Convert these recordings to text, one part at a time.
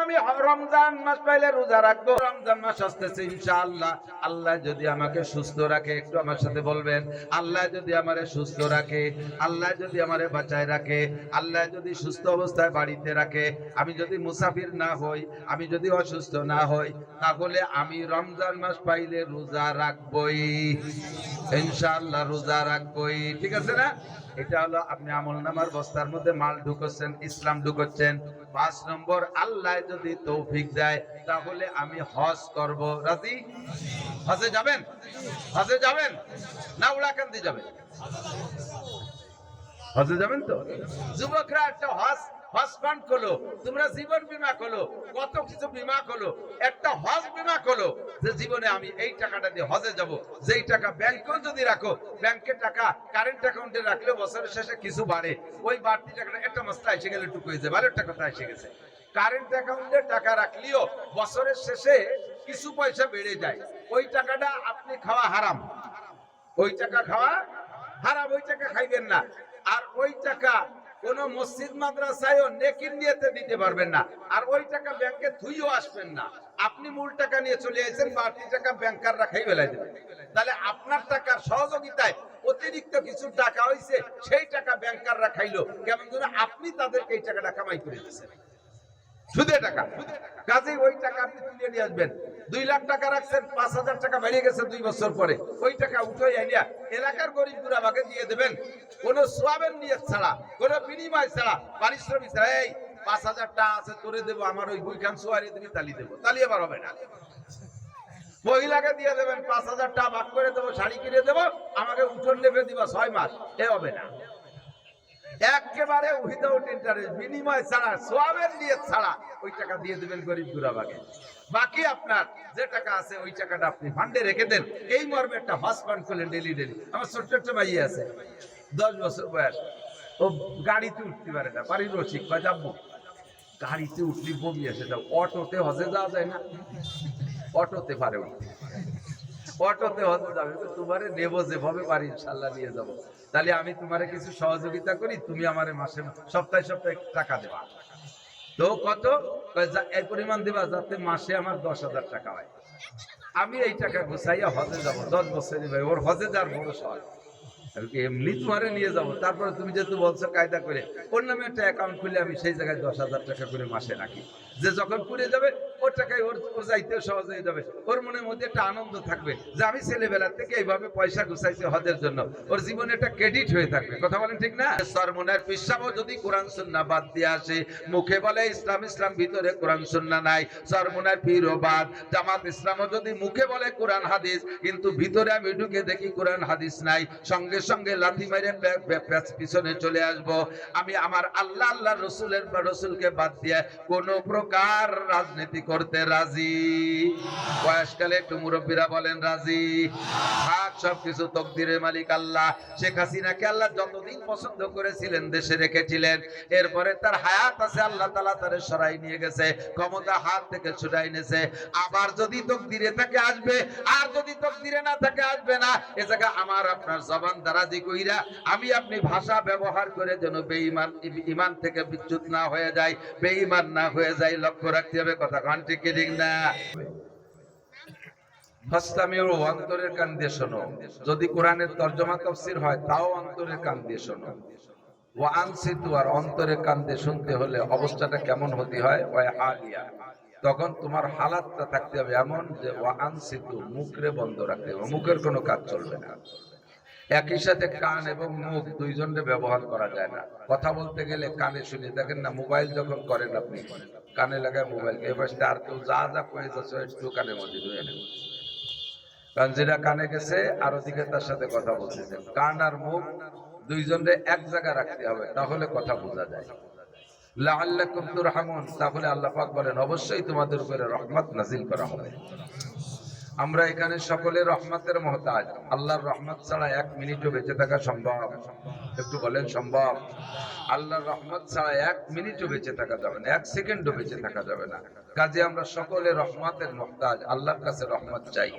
আমি রমজান মাস পাইলে রোজা রাখবো। রমজান মাস আসতেছে ইনশাআল্লাহ। আল্লাহ যদি আমাকে সুস্থ রাখে, একটু আমার সাথে বলবেন, আল্লাহ যদি আমারে সুস্থ রাখে, আল্লাহ যদি আমারে বাঁচায় রাখে, আল্লাহ যদি সুস্থ অবস্থায় বাড়িতে রাখে, আমি যদি মুসাফির না হই, আমি যদি অসুস্থ না হই, তাহলে আমি রমজান মাস পাইলে রোজা রাখবই ইনশাআল্লাহ, রোজা রাখবই। ঠিক আছে না? এটা হলো আপনি আমলনামার বস্তার মধ্যে মাল ঢুকাচ্ছেন, ইসলাম ঢুকাচ্ছেন। 5 নম্বর, আল্লাহ যদি তৌফিক দেয় তাহলে আমি হজ করব। রাজি? হজে যাবেন? হজে যাবেন না উড়াকান্দি যাবেন? হজে যাবেন তো? যুবকরা একটা হজ ফান্ড খোলো, তোমরা জীবন বীমা খোলো, কত কিছু বীমা খোলো, একটা হজ বীমা খোলো যে জীবনে আমি এই টাকাটা দিয়ে হজে যাব। যেই টাকা ব্যাংকেও যদি রাখো, ব্যাংকের টাকা কারেন্ট অ্যাকাউন্টে রাখলে বছরের শেষে কিছু বাড়ে, ওই বাড়তি টাকাটা একটা মাসটা এসে গেলে টুকু হয়ে যায়, ভালো একটা কথা এসে গেছে। কারেন্ট অ্যাকাউন্টে টাকা রাখলেও বছরের শেষে কিছু পয়সা বেড়ে যায়, ওই টাকাটা আপনি খাওয়া হারাম, ওই টাকা খাওয়া হারাম, ওই টাকা খাইবেন না। আর ওই টাকা কোন মসজিদ মাদ্রাসায়ও নেকির নিয়তে দিতে পারবেন না, আর ওই টাকা ব্যাংকে থুইও আসবেন না। আপনি মূল টাকা নিয়ে চলে আসেন, বাড়তি টাকা ব্যাংকাররা খাই ফেলাই দেবেন। তাহলে আপনার টাকার সহযোগিতায় অতিরিক্ত কিছু টাকা হইছে, সেই টাকা ব্যাংকাররা খাইলো, কেমন ধরে আপনি তাদেরকে এই টাকাটা কামাই করে দিচ্ছেন সুদে টাকা। কাজেই ওই টাকা আপনি তুলে নিয়ে আসবেন। 2 লাখ টাকা রাখছেন, 5,000 টাকা বেড়ে গেছে 2 বছর পরে, ওই টাকা উঠে আইয়া এলাকার গরিব গুরাবাকে দিয়ে দেবেন, কোনো সোয়াবের নিয়ত ছাড়া, কোনো বিনিময় ছাড়া, পারিশ্রমিক ছাড়া। এই 5,000 টাকা আছে তোরে দেবো, আমার ওই বইখান সোয়ারি তুমি তালি দেবো, তালি আবার হবে না। মহিলাকে দিয়ে দেবেন, 5,000 টাকা ভাগ করে দেবো, শাড়ি কিনে দেবো, আমাকে উঠোন নেবে দিবা 6 মাস, এ হবে না। একেবারে উইদাউট ইন্টারেস্ট, বিনিময় ছাড়া, সোয়াবের নিয়ত ছাড়া ওই টাকা দিয়ে দিবেন গরিব গুরাবাকে। বাকি আপনার যে টাকা আছে ওই টাকাটা আপনি ফান্ডে রেখে দেন। এই মর্মে একটা হজ ফান্ড করলেন ডেলি ডেলি। আমার ছোট্ট একটা ভাই আছে, 10 বছর বয়স, ও গাড়িতে উঠতে পারে না, বাড়ির রসিক বা যাবো, গাড়িতে উঠলি বমি আসে, যাও অটোতে হজে যাওয়া যায় না, অটোতে পারে উঠতে, অটোতে হজে যাবে, তোমারে নেবো যেভাবে পারি ইনশাল্লাহ নিয়ে যাবো। তাহলে আমি তোমারে কিছু সহযোগিতা করি, তুমি আমারে মাসে সপ্তাহে সপ্তাহে টাকা দেবা। তো কত? এই পরিমাণ দিবা যাতে মাসে আমার 10,000 টাকা হয়। আমি এই টাকা গুছাইয়া হজে যাবো, 10 বছর ভাই, ওর হজে যাওয়ার বড় শখ। এমনি তোমারে নিয়ে যাবো, তারপরে তুমি যেহেতু বলছো কায়দা করে, ওর নামে একটা অ্যাকাউন্ট খুলে আমি সেই জায়গায় 10,000 টাকা করে মাসে রাখি, যে যখন পুড়ে যাবে ওর টাকায় ওর যাইতেও সহজ হয়ে যাবে। ওর মনের মধ্যে একটা আনন্দ থাকবে যে আমি ছেলেবেলার থেকে এইভাবে পয়সা গুছাইছি হজের জন্য, ওর জীবনে একটা ক্রেডিট হয়ে থাকবে। কথা বলেন ঠিক না? সরমনের পিসাবও যদি কোরআন সুন্নাহ বাদ দিয়ে আসে, মুখে বলে ইসলাম ইসলাম, ভিতরে কোরআন সুন্নাহ নাই। সরমনের পীরও বাদ, জামাত ইসলামও যদি মুখে বলে কোরআন হাদিস, কিন্তু ভিতরে আমি ঢুকে দেখি কোরআন হাদিস নাই, সঙ্গে সঙ্গে লাথি মেরে পিছনে চলে আসব। আমি আমার আল্লাহ আল্লাহ রসুলকে বাদ দিয়ে কোন প্রকার রাজনীতি করতে রাজি। বয়সকালে একটু মুরব্বীরা বলেন রাজি। থাক, সবকিছু তকদিরের মালিক আল্লাহ। শেখ হাসিনাকে আল্লাহ যতদিন পছন্দ করেছিলেন দেশে রেখেছিলেন, এরপরে তার হায়াত আছে, আল্লাহ তাআলা তারে সরাই নিয়ে গেছে, ক্ষমতা হাত থেকে ছুটাই নিয়েছে। আবার যদি তকদিরে থাকে আসবে, আর যদি তকদিরে না থাকে আসবে না। এ জায়গা আমার আপনার জবান দারাজি কইরা আমি আপনি ভাষা ব্যবহার করে যেন বেঈমান ঈমান থেকে বিচ্যুত না হয়ে যায়, বেঈমান না হয়ে যায়, লক্ষ্য রাখতে হবে। কথা কান ঠিক ঠিক না? ফাসতামিউ, অন্তরের কান দিয়ে শোনো। যদি কোরআনের তরজমা তাফসীর হয় তাও অন্তরের কান দিয়ে শোনো। ওয়া আনসিতু, আর অন্তরের কান দিয়ে শুনতে হলে অবস্থাটা কেমন হতে হয়? ওয়া হালিয়া, তখন তোমার হালাতটা থাকতে হবে এমন যে ওয়া আনসিতু, মুখরে বন্ধ রাখতে হবে, মুখের কোনো কাজ চলবে না। একই সাথে কান এবং মুখ দুইজনে ব্যবহার করা যায় না। কথা বলতে গেলে কানে শুনি, দেখেন না মোবাইল যখন করেন আপনি কানে লাগায় মোবাইল, এবার আর কেউ যা যা কয়ে যাচ্ছে একটু কানের মধ্যে ধুয়ে নেব, কারণ যেটা কানে গেছে আর ওদিকে তার সাথে কথা বলতেছেন। কান আর মুখ দুইজনে এক জায়গায় রাখতে হবে, তাহলে কথা বোঝা যায়। লাআল্লাকুম তুরহামুন, তাহলে আল্লাহ পাক বলেন অবশ্যই তোমাদের উপরে রহমত নাজিল করা হবে। আমরা এখানে সকলে রহমতের মহতাজ। আল্লাহর রহমত ছাড়া 1 মিনিটও বেঁচে থাকা সম্ভব? একটু বলেন সম্ভব? আল্লাহর রহমত ছাড়া 1 মিনিটও বেঁচে থাকা যাবে না, 1 সেকেন্ডও বেঁচে থাকা যাবে না। কাজে আমরা সকলে রহমতের মুহতাজ, আল্লাহর কাছে রহমত চাই।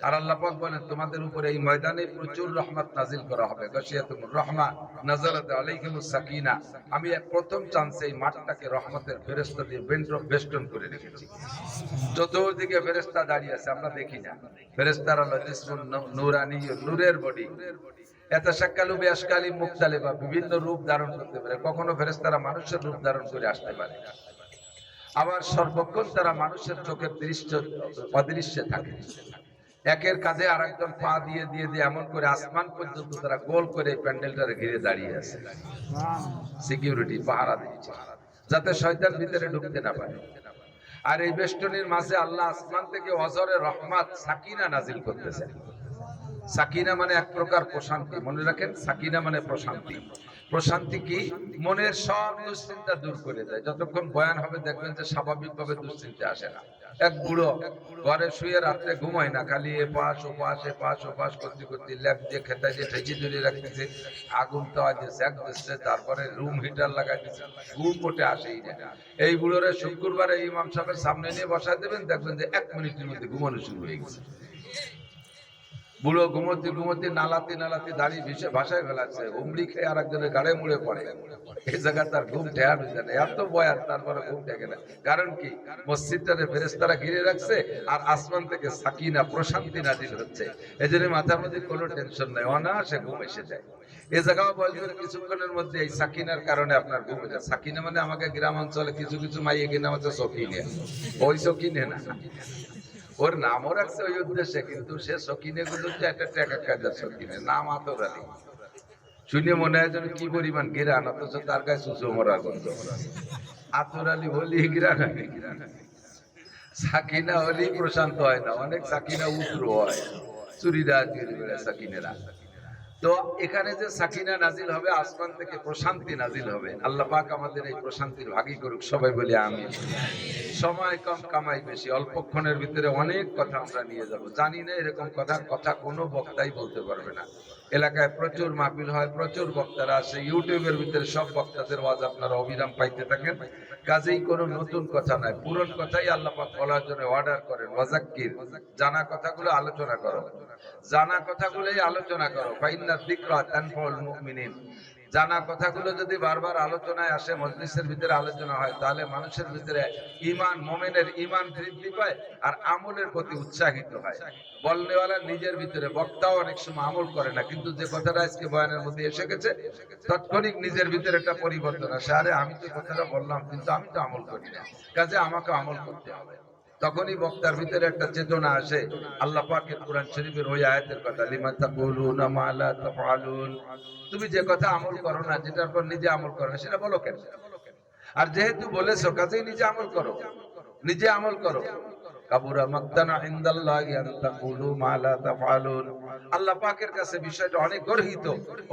আর আল্লাহ পাক বলেন তোমাদের উপরে এই ময়দানে প্রচুর রহমত নাজিল করা হবে। গাশিয়াতুর রহমা নাযালাত আলাইহিমুস সাকিনা। আমি প্রথম চান্সে এই মাঠটাকে রহমতের ফেরেশতা দিয়ে বেষ্টন করে রেখেছি। চতুর্দিকে ফেরেশতা দাঁড়িয়ে আছে, আমরা দেখি না। ফেরেশতারা হলো জিসমুন নূরানি, নূরের বডি। ইয়াতাশাক্কালু বিআশকালি মুখতালিফা, বিভিন্ন রূপ ধারণ করতে পারে। কখনো ফেরেশতারা মানুষের রূপ ধারণ করে আসতে পারে, আবার সর্বক্ষণ তারা মানুষের চোখের অদৃশ্যে থাকে। একের কাঁধে আরেকজন পা দিয়ে দিয়ে দিয়ে এমন করে আসমান পর্যন্ত তারা গোল করে প্যান্ডেলটারে ঘিরে দাঁড়িয়ে আছে। সিকিউরিটি পাহারা দিচ্ছে যাতে শয়তান ভিতরে ঢুকতে না পারে। আর এই বেষ্টনীর মাঝে আল্লাহ আসমান থেকে অজরে রহমত সাকিনা নাজিল করতেছেন। সাকিনা মানে এক প্রকার প্রশান্তি, মনে রাখেন, সাকিনা মানে প্রশান্তি। প্রশান্তি কি? মনের সব দুশ্চিন্তা দূর করে দেয়। যতক্ষণ বয়ান হবে দেখবেন যে স্বাভাবিকভাবে দুশ্চিন্তা আসে না। এক বুড়ো ঘরে শুয়ে রাত্রে ঘুমায় না, খালি এপাশ ওপাশ করতে করতে ল্যাপ দিয়ে খেতে দিয়ে ঠেকি ধরে রাখতেছে, আগুন তাওয়া দিয়ে সেক দিচ্ছে, তারপরে রুম হিটার লাগাই দিচ্ছে, ঘুম ওঠে আসেই না। এই বুড়োরে শুক্রবারে ইমাম সাহেবের সামনে নিয়ে বসায় দেবেন, দেখবেন যে 1 মিনিটের মধ্যে ঘুমানো শুরু হয়ে গেছে। বুড়ো ঘুমোতে ঘুমোতে নালাতে দাঁড়িয়ে ভাষায় ফেলাচ্ছে, উমড়ি খেয়ে আর একজনের গাড়ে মুড়ে পড়ে। এই জায়গায় তার ঘুম ঠেয়া হয়েছে না, এত বয়ান তারপরে ঘুম ঠেকে না। কারণ কি? মসজিদটারে ফেরেশতারা ঘিরে রাখছে আর আসমান থেকে সাকিনা প্রশান্তি নাজিল হচ্ছে। এই জন্য মাথার মধ্যে কোনো টেনশন নাই, অনায়াসে ঘুম এসে যায়। এই জায়গাও বলবেন কিছুক্ষণের মধ্যে এই সাকিনার কারণে আপনার ঘুম এসে যায়। সাকিনা মানে আমাকে গ্রাম অঞ্চলে কিছু কিছু মাইয়ে কিনা হচ্ছে সকিনে, ওই সকিনে না, ওর নামও রাখছে ওই উদ্দেশ্যে, কিন্তু সে সকিনে গুলো একটা টাকা কাজার সকিনে, নাম আতর আলী। শুনে মনে হয় যেন কি পরিমাণ গিরান, অথচ তার গায়ে সুসো মরা গন্ধ। আতর আলী বলি গিরান, সাকিনা হলেই প্রশান্ত হয় না, অনেক সাকিনা উগ্র হয়, চুরিরা সাকিনেরা। তো এখানে যে সাকিনা নাজিল হবে, আসমান থেকে প্রশান্তি নাজিল হবে। আল্লাহ পাক আমাদের এই প্রশান্তির ভাগী করুক, সবাই বলি আমিন। সময় কম কামাই বেশি, অল্পক্ষণের ভিতরে অনেক কথা আমরা নিয়ে যাব। জানি না এরকম কথা কোনো বক্তাই বলতে পারবে না। এলাকায় প্রচুর মাহফিল হয়, প্রচুর বক্তারা আসে, ইউটিউবের ভিতরে সব বক্তাদের ওয়াজ আপনারা অবিরাম পাইতে থাকেন। কাজেই কোনো নতুন কথা নাই, পুরন কথাই আল্লাহ পাক বলার জন্য অর্ডার করেন, ওয়াজাক্কির, জানা কথাগুলো আলোচনা করো, জানা কথাগুলোই আলোচনা করো। ফাইন্না যিকরা তানফাউল মুমিনিন। জানা কথাগুলো যদি বারবার আলোচনায় আসে, মজলিসের ভিতরে আলোচনা হয়, তাহলে মানুষের ভিতরে ঈমান, মুমিনের ঈমান বৃদ্ধি পায় আর আমলের প্রতি উৎসাহিত হয়। বলনেওয়ালা নিজের ভিতরে, বক্তাও অনেক সময় আমল করে না, কিন্তু যে কথাটা আজকে বয়ানের মধ্যে এসে গেছে তাৎক্ষণিক নিজের ভিতরে একটা পরিবর্তন আসে। আরে আমি তো কথাটা বললাম কিন্তু আমি তো আমল করি না, কাজে আমাকে আমল করতে হবে। তখনই বক্তার ভিতরে একটা চেতনা আসে। আল্লাহ পাকের কোরআন শরীফের ওই আয়াতের কথা, লিমা তাকুলুনা মা লা তাফআলুন, তুমি যে কথা আমল করো না, যেটার পর নিজে আমল করো না, সেটা বলো কেন? আর যেহেতু বলেছো, কাজেই নিজে আমল করো, নিজে আমল করো। কাবুরা মাকতানা ইনদাল্লাহি আন তাকুলু মা লা তাফআলুন। আল্লাহ পাকের কাছে বিষয়টা অনেক গর্হিত,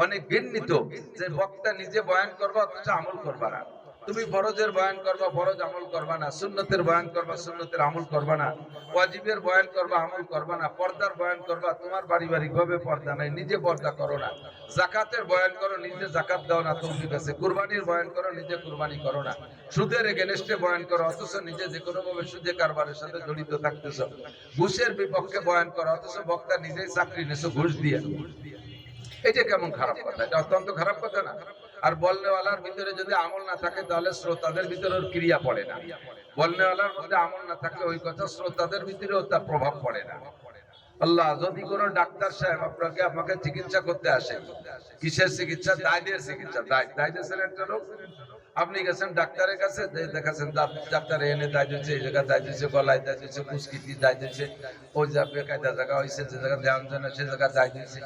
অনেক ঘৃণিত যে বক্তা নিজে বয়ান করবা অথচ আমল করবা না। তুমি ফরজের বয়ান করবা, ফরজ আমল করবা না, সুন্নতের বয়ান করবা, সুন্নতের আমল করবা না, ওয়াজিবের বয়ান করবা, আমল করবা না, পর্দার বয়ান করবা, তোমার পারিবারিক ভাবে পর্দা নাই, নিজে পর্দা করো না, যাকাতের বয়ান করো, নিজে যাকাত দাও না, তৌফিক আছে, কুরবানির বয়ান করো, নিজে কুরবানি করো না, সুদের এগেনস্টে বয়ান করো অথচ নিজে যে কোনো ভাবে সুদে কারবারের সাথে জড়িত থাকতেছো, ঘুষের বিপক্ষে বয়ান করো অথচ বক্তা নিজেই চাকরি নেছো ঘুষ দিয়ে। এটা কেমন খারাপ কথা? এটা অত্যন্ত খারাপ কথা না? আর বলনেওয়ালার ভিতরে যদি আমল না থাকে তাহলে শ্রোতাদের ভিতরে ওর ক্রিয়া পড়ে না। বলনেওয়ালার মধ্যে আমল না থাকলে ওই কথা শ্রোতাদের ভিতরেও তার প্রভাব পড়ে না। আল্লাহ, যদি কোনো ডাক্তার সাহেব আমাকে চিকিৎসা করতে আসে, কিসের চিকিৎসা? দায়ের চিকিৎসা। দায় দিয়েছেন একটা লোক, আপনি গেছেন ডাক্তারের কাছে, দেখাচ্ছেন ডাক্তার এনে দায় দিচ্ছে, এই জায়গায় দায় দিচ্ছে, গলায় দায় দিচ্ছে, কুচকিটি দায় দিচ্ছে, ওই যাবে কায়দা জায়গা হয়েছে, যে জায়গা ধ্যান জানা সে জায়গা দায় দিচ্ছে,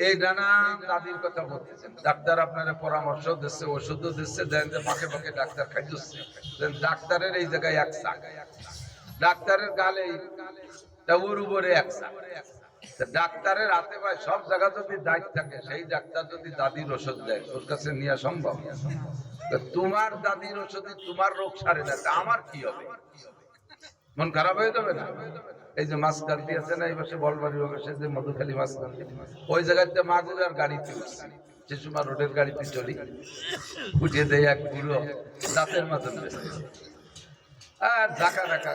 এই নানান দাদির কথা বলতেছেন। ডাক্তার আপনার পরামর্শ দিচ্ছে, ওষুধও দিচ্ছে, দেন যে ফাঁকে ফাঁকে ডাক্তার খাই দিচ্ছে। ডাক্তারের এই জায়গায় এক চাক, ডাক্তারের গালে ওর উপরে এক চাক। ডাক্তারের হাতে পায় সব জায়গা যদি দায়িত্ব থাকে, সেই ডাক্তার যদি দাদির ওষুধ দেয় ওর কাছে নেওয়া সম্ভব? তোমার দাদির ওষুধে তোমার রোগ সারে না, তা আমার কি হবে? মন খারাপ হয়ে যাবে না? এই যে মাছ কান্তি আছে না, এই পাশে বলবাড়ি, ওই পাশে যে মধুখালী মাছ কান্তি, ওই জায়গাতে মাগুরার গাড়িতে উঠছে, সে সময় রোডের গাড়িতে চলি, উঠে দেয় এক বুড়ো দাঁতের মাজন বেচে। আর ঢাকা ঢাকা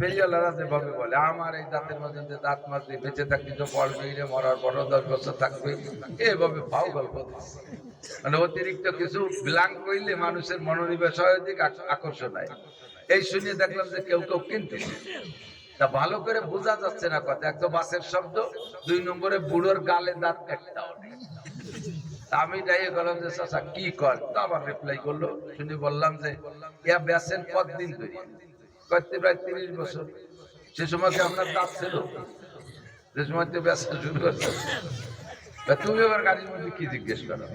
পেরিয়ালারা যেভাবে বলে, আমার এই দাঁতের মাঝে দাঁত মাজতে বেঁচে থাকবি তো বল মেরে মরার বড় 10 বছর থাকবে, এভাবে ভাও গল্প দিচ্ছে। মানে অতিরিক্ত কিছু ব্ল্যাঙ্ক করলে মানুষের মনোনিবেশ হয়, দিক আকর্ষণ হয়। এই শুনে দেখলাম যে কেউ কেউ কিনতেছে, তা ভালো করে বোঝা যাচ্ছে না কথা। এক তো বাসের শব্দ, 2 নম্বরে বুড়োর গালে দাঁত একটাও নেই। আমি যাই গেলাম যে চাচা কি কর, তো আবার রিপ্লাই করলো। শুনে বললাম যে ইয়া বেচেন কতদিন ধরে? করতে প্রায় 30 বছর। সে সময় কি আপনার দাঁত ছিল? যে সময় তো বেচা শুরু করছে। তুমি আবার গাড়ির মধ্যে কি জিজ্ঞেস করো?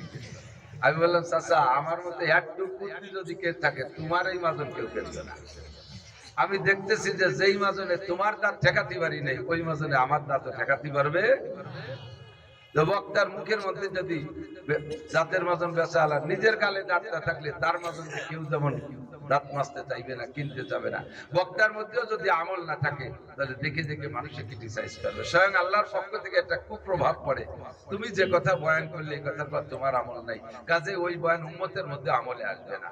আমি বললাম চাচা আমার মধ্যে একটু বুদ্ধি যদি কে থাকে, তোমার এই মাজন কেউ কেনবে না। আমি দেখতেছি যে যেই মাজনে তোমার দাঁত ঠেকাতে পারি নেই, ওই মাজনে আমার দাঁত ঠেকাতে পারবে। তো বক্তার মুখের মধ্যে যদি দাঁতের মাজন বেচা আলা নিজের গালে দাঁতটা থাকলে তার মাজন কেউ যেমন দাঁত মাজতে চাইবে না, কিনতে যাবে না। বক্তার মধ্যেও যদি আমল না থাকে, তাহলে দেখে দেখে মানুষে ক্রিটিসাইজ করবে। স্বয়ং আল্লাহর পক্ষ থেকে একটা কুপ্রভাব পড়ে। তুমি যে কথা বয়ান করলে এই কথার পর তোমার আমল নাই, কাজে ওই বয়ান উম্মতের মধ্যে আমলে আসবে না।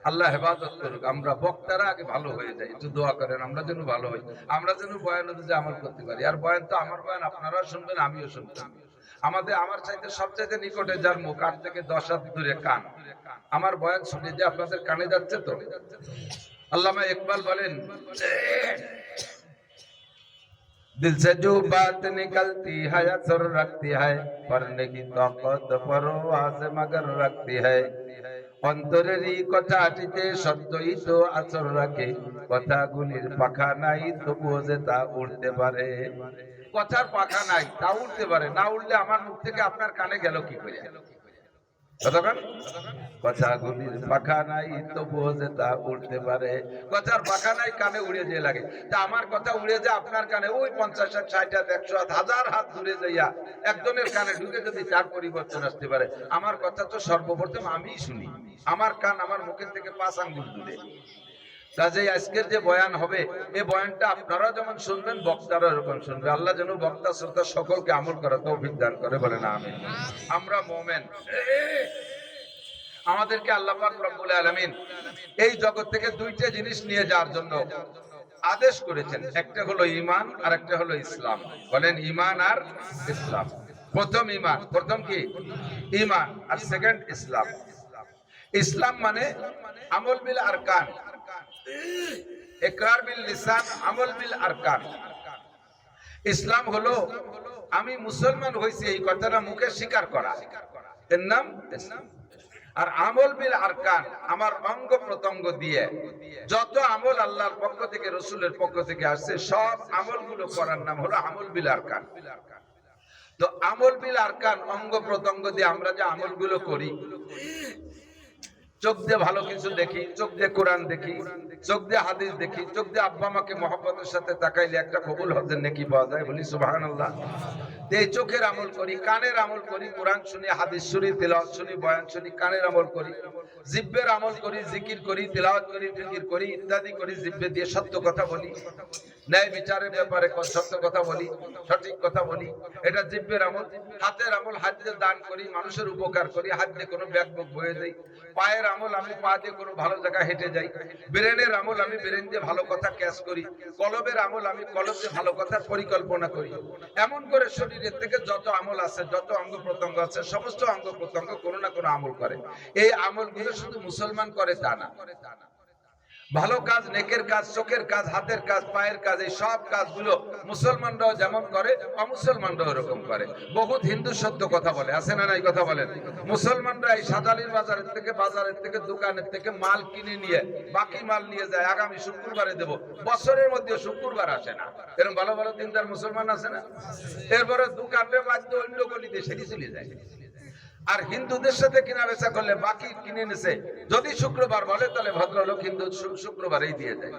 আল্লাহ হেফাজত করুক। আমরা বক্তারা আগে ভালো হয়ে যাই, একটু দোয়া করেন আমরা যেন ভালো হই, আমরা যেন বয়ান অনুযায়ী আমল করতে পারি। আর বয়ান তো আমার বয়ান আপনারাও শুনবেন, আমিও শুনবো। আমার চাইতে সবচাইতে নিকটে যার মুখ, 8 থেকে 10 হাত দূরে কান, আমার বয়ান শুনে যে আপনাদের কানে যাচ্ছে তো। আল্লামা ইকবাল বলেন, दिल से जो बात निकलती है असर रखती है, पढ़ने की ताकत परवाज़ मगर रखती है। অন্তরেরই কথাটিতে সত্যই তো আসর রাখে, কথাগুলির পাখা নাই তবুও যে তা উড়তে পারে। কথার পাখা নাই, তা উড়তে পারে। না উড়লে আমার মুখ থেকে আপনার কানে গেল কি করে? কতক্ষণ? কথাগুলির পাখা নাই তবুও যে তা উড়তে পারে। কথার পাখা নাই, কানে উড়ে যেয়ে লাগে। তা আমার কথা উড়ে যায় আপনার কানে, ওই 50 হাত 60 হাত 100 হাত 1000 হাত দূরে যাইয়া একজনের কানে ঢুকে যদি তার পরিবর্তন আসতে পারে, আমার কথা তো সর্বপ্রথম আমিই শুনি। আমার কান আমার মুখের থেকে 5 আঙ্গুল দূরে। কাজেই আজকের যে বয়ান হবে, এই বয়ানটা আপনারা যেমন শুনবেন, বক্তারা এরকম শুনবে। আল্লাহ যেন বক্তা শ্রোতা সকলকে আমল করার তৌফিক দান করে, বলেন আমিন। আমরা মুমিন, আমাদেরকে আল্লাহ পাক রব্বুল আলামিন এই জগৎ থেকে 2টা জিনিস নিয়ে যাওয়ার জন্য আদেশ করেছেন। একটা হলো ঈমান আর একটা হলো ইসলাম। বলেন ঈমান আর ইসলাম। প্রথম ঈমান, প্রথম কি? ঈমান, আর সেকেন্ড ইসলাম। ইসলাম মানে আমল বিল আরকান, ইকরার বিল লিসান, আমল বিল আরকান। ইসলাম হলো আমি মুসলমান হইছি এই কথাটা মুখে স্বীকার করা, এর নাম ইসলাম। আর আমল বিল আরকান, আমার অঙ্গ প্রত্যঙ্গ দিয়ে যত আমল আল্লাহর পক্ষ থেকে রাসূলের পক্ষ থেকে আসছে, সব আমলগুলো করার নাম হলো আমল বিল আরকান। তো আমল বিল আরকান, অঙ্গ প্রত্যঙ্গ দিয়ে আমরা যে আমলগুলো করি, চোখ দিয়ে ভালো কিছু দেখি, চোখ দিয়ে কোরআন দেখি, চোখ দিয়ে হাদিস দেখি, চোখ দিয়ে আব্বা মাকে মহব্বতের সাথে তাকাইলে একটা কবুল হজের নেকি পাওয়া যায়, বলি সুবহানাল্লাহ। এই চোখের আমল করি, কানের আমল করি, কোরআন শুনি, হাদিস শুনি, তেলাওয়াত শুনি, বয়ান শুনি, কানের আমল করি। জিহ্বের আমল করি, জিকির করি, তেলাওয়াত করি, ফিকির করি, ইত্যাদি করি। জিহ্বে দিয়ে সত্য কথা বলি, ন্যায় বিচারের ব্যাপারে সত্য কথা বলি, সঠিক কথা বলি, এটা জিহ্বের আমল। হাতের আমল, হাত দিয়ে দান করি, মানুষের উপকার করি, হাত দিয়ে কোনো ব্যাগ বুক বয়ে দেই। পায়ের আমল, আমি পা দিয়ে কোনো ভালো জায়গায় হেঁটে যাই। ব্রেনের আমল, আমি ব্রেন দিয়ে ভালো কথা ক্যাচ করি। কলবের আমল, আমি কলব দিয়ে ভালো কথার পরিকল্পনা করি। এমন করে শরীরের থেকে যত আমল আছে, যত অঙ্গ প্রত্যঙ্গ আছে, সমস্ত অঙ্গ প্রত্যঙ্গ কোনো না কোনো আমল করে। এই আমলগুলো শুধু মুসলমান করে তা না, ভালো কাজ, নেকের কাজ, চোখের কাজ, হাতের কাজ, পায়ের কাজ, এই সব কাজগুলো মুসলমানরাও যেমন করে, অমুসলমানরাও এরকম করে। বহুত হিন্দু সত্য কথা বলে, আছে না নাই? কথা বলেন। মুসলমানরা এই সাজালির বাজারের থেকে দোকানের থেকে মাল কিনে নিয়ে বাকি মাল নিয়ে যায়, আগামী শুক্রবারে দেব। বছরের মধ্যে শুক্রবার আসে না, এরকম ভালো ভালো দিনদার মুসলমান আছে না? এরপরে দোকানে বাধ্য অন্য গলিতে সেটি চলে যায়। আর হিন্দুদের সাথে কিনা বেচা করলে বাকি কিনে নিছে, যদি শুক্রবার বলে তাহলে ভদ্রলোক হিন্দু শুক্রবারেই দিয়ে দেয়।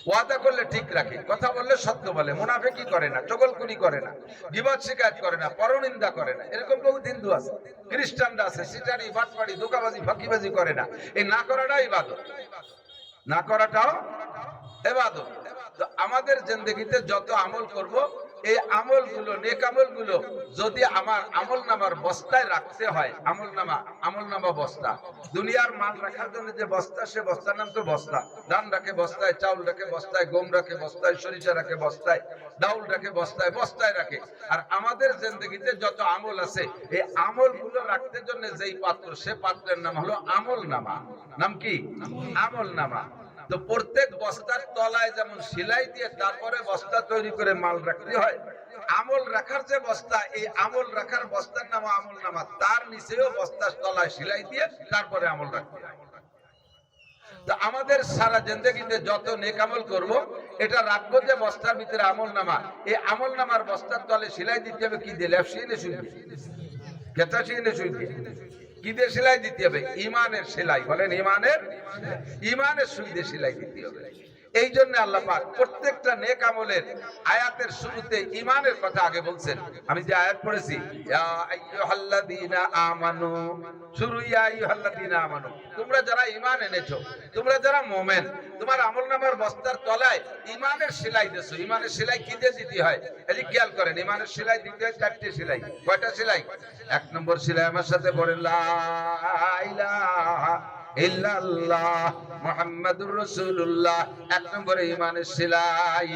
ওয়াদা করলে ঠিক রাখে, কথা বললে সত্য বলে, মুনাফিকি করে না, চগলখুরি করে না, গীবত শিকায়ত করে না, পরনিন্দা করে না। এরকম বহুত হিন্দু আছে, খ্রিস্টানরা আছে, সিটারি, বাটপাড়ি, ধোঁকাবাজি, ফাঁকিবাজি করে না। এই না করাটাও ইবাদত, না করাটাও ইবাদত। তো আমাদের জিন্দেগিতে যত আমল করব, এই আমলগুলো নেক আমলগুলো যদি আমার আমলনামার বস্তায় রাখতে হয়, আমলনামা বস্তা, দুনিয়ার মাল রাখার জন্য যে বস্তা, সে বস্তার নাম তো বস্তা। ধান রাখে বস্তায়, চাউল রাখে বস্তায়, গম রাখে বস্তায়, সরিষা রাখে বস্তায়, ডাউল রাখে বস্তায়, বস্তায় রাখে। আর আমাদের জিন্দেগিতে যত আমল আছে, এই আমলগুলো রাখতে জন্য যেই পাত্র, সে পাত্রের নাম হলো আমলনামা। নাম কি? আমলনামা। তো প্রত্যেক বস্তার তলায় যেমন সেলাই দিয়ে তারপরে বস্তা তৈরি করে মাল রাখতে হয়, আমল রাখার যে বস্তা, এই আমল রাখার বস্তার নাম আমলনামা, তার নিচেও বস্তার তলায় সেলাই দিয়ে তারপরে আমল রাখতে হয়। তো আমাদের সারা জিন্দেগিতে যত নেক আমল করব, এটা রাখবো যে বস্তার ভিতরে আমলনামা। এই আমলনামার বস্তার তলে সেলাই দিতে হবে কি দিয়ে? লেফসিনে সুই দিয়ে, কেতাসিনে সুই দিয়ে। কি দিয়ে সেলাই দিতে হবে? ইমানের সেলাই। বলেন ইমানের সুই দিয়ে সেলাই দিতে হবে। এই জন্য আল্লাহ পাক প্রত্যেকটা নেক আমলের আয়াতের শুরুতে ইমানের কথা আগে বলছেন। আমি যে আয়াত পড়েছি, ইয়া আইয়ুহাল্লাযীনা আমানু, শুরু ইয়া আইয়ুহাল্লাযীনা আমানু, তোমরা যারা ঈমান এনেছো, তোমরা যারা মুমিন, তোমার আমলনামার বস্তার তলায় ইমানের সেলাই দেছো। ইমানের সেলাই কি দিয়ে দিতে হয়? এই যে খেয়াল করেন, ইমানের সেলাই দিতে হয় 4টে সেলাই। কয়টা সেলাই? 1 নম্বর সেলাই আমার সাথে পড়েন, লা ইলাহা ইল্লাল্লাহ মুহাম্মাদুর রাসূলুল্লাহ। 1 নম্বরে ইমানের সেলাই।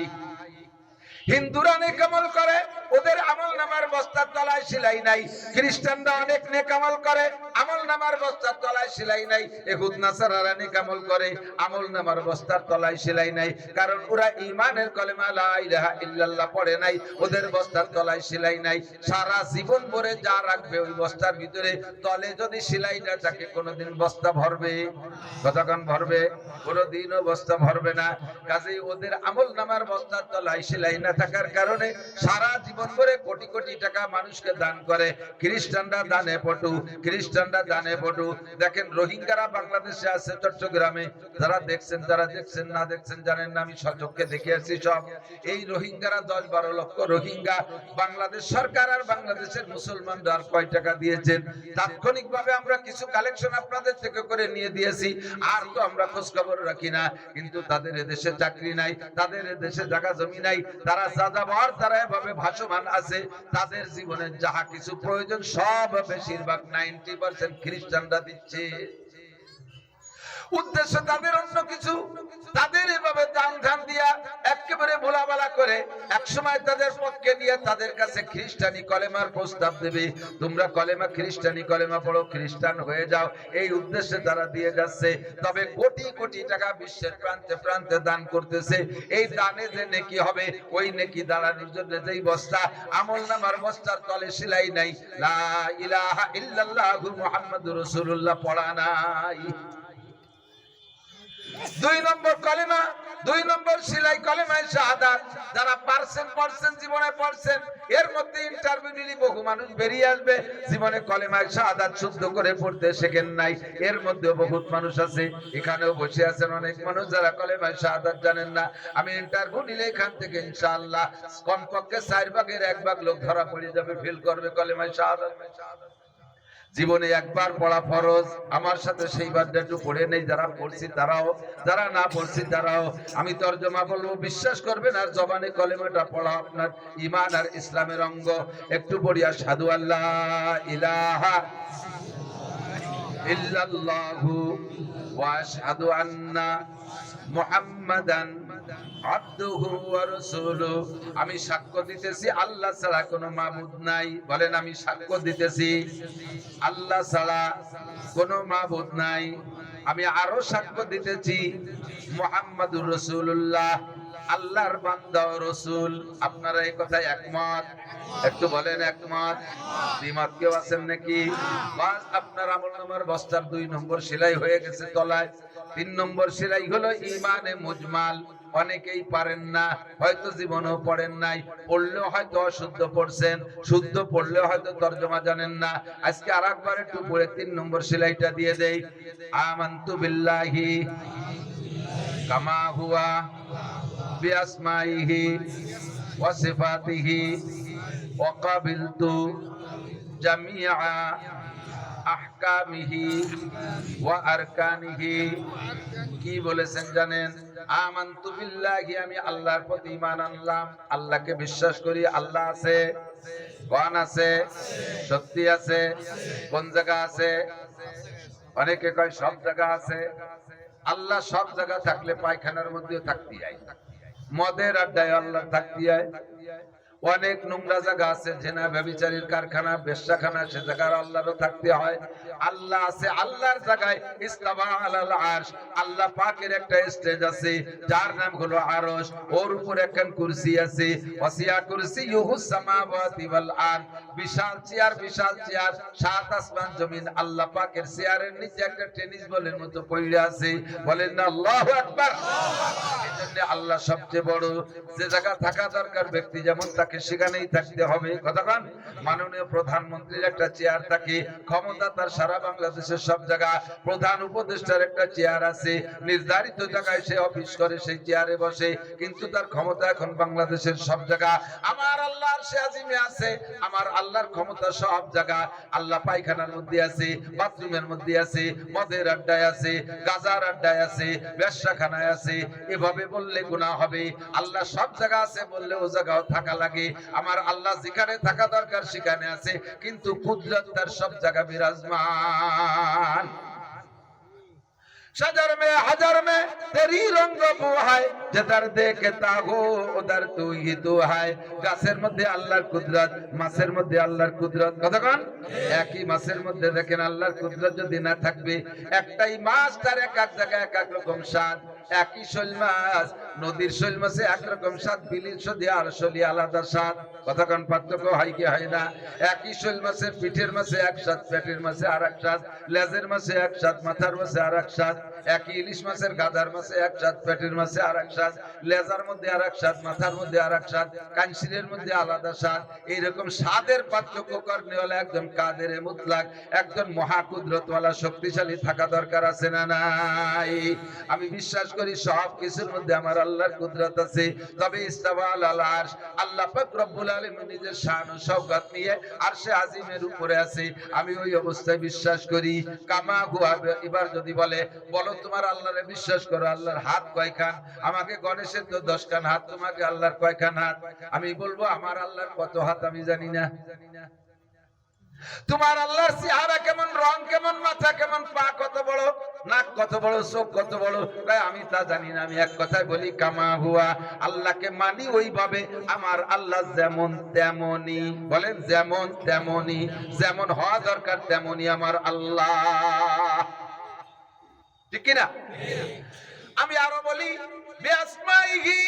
হিন্দুরা নেক আমল করে, ওদের আমলনামার বস্তার তলায় সেলাই নাই। খ্রিস্টানরা অনেক নেক আমল করে, আমলনামার বস্তার তলায় সেলাই নাই। ইহুদ নাসারারা নেক আমল করে, আমলনামার বস্তার তলায় সেলাই নাই। কারণ ওরা ঈমানের কলেমা লা ইলাহা ইল্লাল্লাহ পড়ে নাই, ওদের বস্তার তলায় সেলাই নাই। সারা জীবন ভরে যা রাখবে ওই বস্তার ভিতরে, তলে যদি সেলাই না থাকে, কোনোদিন বস্তা ভরবে? কতক্ষণ ভরবে? কোনোদিনও বস্তা ভরবে না। কাজেই ওদের আমলনামার বস্তার তলায় সেলাই না থাকার কারণে সারা জীবন ধরে কোটি কোটি টাকা মানুষকে দান করে। খ্রিস্টানরা দানে পটু। দেখেন, রোহিঙ্গারা বাংলাদেশে আছে, চট্টগ্রামে। যারা দেখছেন, যারা দেখছেন না দেখছেন জানেন না, আমি সচক্ষে দেখে আসছি সব। এই রোহিঙ্গারা 10-12 লক্ষ রোহিঙ্গা, বাংলাদেশ সরকার আর বাংলাদেশের মুসলমানরা আর কয় টাকা দিয়েছেন? তাৎক্ষণিকভাবে আমরা কিছু কালেকশন আপনাদের থেকে করে নিয়ে দিয়েছি, আর তো আমরা খোঁজ খবর রাখি না। কিন্তু তাদের এদেশে চাকরি নাই, তাদের এদেশে জায়গা জমি নাই, তারা যাযাবর, তারা এভাবে ভাসমান আছে। তাদের জীবনের যাহা কিছু প্রয়োজন সব বেশিরভাগ 90% খ্রিস্টানরা দিচ্ছে। উদ্দেশ্য তাদের অন্য কিছু। তাদের এভাবে দান ধান দিয়া একেবারে ভোলাবালা করে একসময় তাদের পক্ষে নিয়ে তাদের কাছে খ্রিস্টানি কলেমার প্রস্তাব দেবে, তোমরা কলেমা, খ্রিস্টানি কলেমা পড়ো, খ্রিস্টান হয়ে যাও। এই উদ্দেশ্যে তারা দিয়ে যাচ্ছে। তবে কোটি কোটি টাকা বিশ্বের প্রান্তে প্রান্তে দান করতেছে। এই দানে যে নেকি হবে, ওই নেকি দাঁড়ানোর জন্য যেই বস্তা, আমলনামার বস্তার তলে সেলাই নাই, লা ইলাহা ইল্লাল্লাহু মুহাম্মাদুর রাসূলুল্লাহ পড়া নাই। 2 নম্বর কলেমা, 2 নম্বর সেলাই কলেমায়ে শাহাদাত। যারা পড়ছেন, জীবনে পড়ছেন, এর মধ্যে ইন্টারভিউ নিলে বহু মানুষ বেরিয়ে আসবে জীবনে কলেমায়ে শাহাদাত শুদ্ধ করে পড়তে শেখেন নাই। এর মধ্যে বহুত মানুষ আছে, এখানেও বসে আছেন অনেক মানুষ যারা কলেমায়ে শাহাদাত জানেন না। আমি ইন্টারভিউ নিলে এখান থেকে ইনশাআল্লাহ কমপক্ষে 4 ভাগের 1 ভাগ লোক ধরা পড়ে যাবে, ফেল করবে কলেমায়ে শাহাদাত। জীবনে একবার পড়া ফরজ। আমার সাথে সেইবারটা একটু পড়ে নেই, যারা পড়ছি তারাও, যারা না পড়ছি তারাও। আমি তর্জমা বলবো, বিশ্বাস করবেন। আর জবানে কলেমাটা পড়া আপনার ঈমান আর ইসলামের অঙ্গ। একটু পড়ি, আশহাদু আল্লা ইলাহা ইল্লাল্লাহু ওয়া আশহাদু আন্না মুহাম্মাদান আবদুহু ওয়া রাসূলুহু। আমি সাক্ষ্য দিতেছি আল্লাহ ছাড়া কোনো মাবুদ নাই। বলেন, আমি সাক্ষ্য দিতেছি আল্লাহ ছাড়া কোনো মাবুদ নাই। আমি আরো সাক্ষ্য দিতেছি মুহাম্মাদুর রাসূলুল্লাহ আল্লাহর বান্দা ও রাসূল। আপনারা এই কথায় একমত? একটু বলেন একমত। দ্বিমত কেউ আছেন নাকি? বাস, আপনার আমলনামার বস্তার 2 নম্বর সেলাই হয়ে গেছে তলায়। 3 নম্বর সেলাই হলো ঈমানে মুজমাল। অনেকেই পারেন না, হয়তো জীবনেও পড়েন নাই, পড়লেও হয়তো অশুদ্ধ পড়ছেন, শুদ্ধ পড়লেও হয়তো তরজমা জানেন না। আজকে আরেকবার একটু পড়ে 3 নম্বর সেলাইটা দিয়ে দেই। আমানতু বিল্লাহি কামা হুয়া বিআসমাইহি ওয়া সিফাতিহি ওয়া কাবিলতু জামিআ আহকামিহি ওয়া আরকানিহি। কি বলেছেন জানেন? আমানতু বিল্লাহি, আমি আল্লাহর প্রতি ঈমান আনলাম, আল্লাহকে বিশ্বাস করি। আল্লাহ আছে, কোন আছে? সত্যি আছে। কোন জায়গা আছে? অনেকে কয় সব জায়গা আছে। আল্লাহ সব জায়গা থাকলে পায়খানার মধ্যেও থাকতে হয়, মদের আড্ডায় আল্লাহ থাকতে হয়। অনেক নোংরা জায়গা আছে, জেনা ব্যভিচারীর কারখানা, বেশ্যাখানা, সে জায়গার আল্লাহরও থাকতে হয়। আল্লাহ আছে, আল্লাহর জায়গায় ইস্তাওয়া আলাল আরশ, আল্লাহ পাকের একটা স্টেজ আছে যার নাম হলো আরশ, ওর উপর একখান কুরসি আছে। ওয়াসিয়া কুরসিয়ুহুস সামাওয়াতি ওয়াল আরদ, বিশাল চেয়ার, বিশাল চেয়ার, সাত আসমান জমিন। আল্লাহ পাকের চেয়ারের নিচে একটা টেনিস বলের মতো পড়ে আছে। বলেন না আল্লাহু আকবার। এজন্য আল্লাহ সবচেয়ে বড়। যে জায়গা থাকা দরকার ব্যক্তি যেমন তাকে সেখানেই থাকতে হবে। কতক্ষণ? মাননীয় প্রধানমন্ত্রীর একটা চেয়ার থাকে, ক্ষমতা তার সারা বাংলাদেশের সব জায়গা। প্রধান উপদেষ্টার একটা চেয়ার আছে, নির্ধারিত জায়গায় সে অফিস করে, সেই চেয়ারে বসে, কিন্তু তার ক্ষমতা এখন বাংলাদেশের সব জায়গা। আমার আল্লাহ আরশে আজিমে আছে, আমার আল্লাহর ক্ষমতা সব জায়গা। আল্লাহ পায়খানার মধ্যে আছে, বাথরুমের মধ্যে আছে, মদের আড্ডায় আছে, গাজার আড্ডায় আছে, বেশ্যাখানায় আছে। এভাবে বললে গুনাহ হবে। আল্লাহ সব জায়গা আছে বললে ও জায়গাও থাকা লাগে। আমার আল্লাহ যেখানে থাকা দরকার সেখানে আছে, কিন্তু কুদরত তার সব জায়গা বিরাজমান। शजर में हजर में तेरी रंग वो है जिधर देखता हो उधर तू ही तू है। গাছের মধ্যে আল্লাহর কুদরত, মাছের মধ্যে আল্লাহর কুদরত। কতক্ষণ? একই মাছের মধ্যে দেখেন আল্লাহর কুদরত যদি না থাকবে, একটাই মাছ তার এক এক জায়গায় এক এক রকম স্বাদ। একই শৈল মাছ, নদীর শৈল মাছে একরকম স্বাদ, বিলির সদি আর শলি আলাদা স্বাদ। কতক্ষণ? পার্থক্য হয় কি হয় না? একই শৈল মাছের পিঠের মাছে এক স্বাদ, পেটের মাছে আর এক স্বাদ, লেজের মাছে এক স্বাদ, মাথার মাছে আর এক স্বাদ। একই ইলিশ মাছের গাদার মাছে এক স্বাদ, পেটের মাছে আর এক স্বাদ, লেজার মধ্যে আর এক স্বাদ, মাথার মধ্যে আর এক স্বাদ, কানসিরের মধ্যে আলাদা স্বাদ। এইরকম স্বাদের পার্থক্য করতে হলে একজন কাদের মুতলাক, একজন মহাকুদরতওয়ালা শক্তিশালী থাকা দরকার আছে না নাই? আমি বিশ্বাস করি সব কিছুর মধ্যে আমার আল্লাহর কুদরত আছে। তবে ইস্তাওয়া আলাল আরশ, আল্লাহ পাক রব্বুল আলামিন নিজের শান ও শওকত নিয়ে আরশে আজিমের উপরে আছে। আমি ওই অবস্থায় বিশ্বাস করি। কামা হুয়া, এবার যদি বলে বলো তোমার আল্লাহরে বিশ্বাস করো, আল্লাহর হাত কয়খান? আমাকে গণেশের তো 10 খান হাত, তোমাকে আল্লাহর কয়খান হাত? আমি বলবো আমার আল্লাহর কত হাত আমি জানি না। তোমার আল্লাহর চেহারা কেমন, রং কেমন, মাথা কেমন, পা কত বড়, নাক কত বড়, চোখ কত বড়, আমি তা জানি না। আমি এক কথায় বলি কামা হুয়া, আল্লাহকে মানি ওইভাবে। আমার আল্লাহ যেমন তেমনি, বলেন যেমন তেমনি, যেমন হওয়া দরকার তেমনি আমার আল্লাহ। ঠিক কিনা? আমি আরো বলি বিআসমাইহি,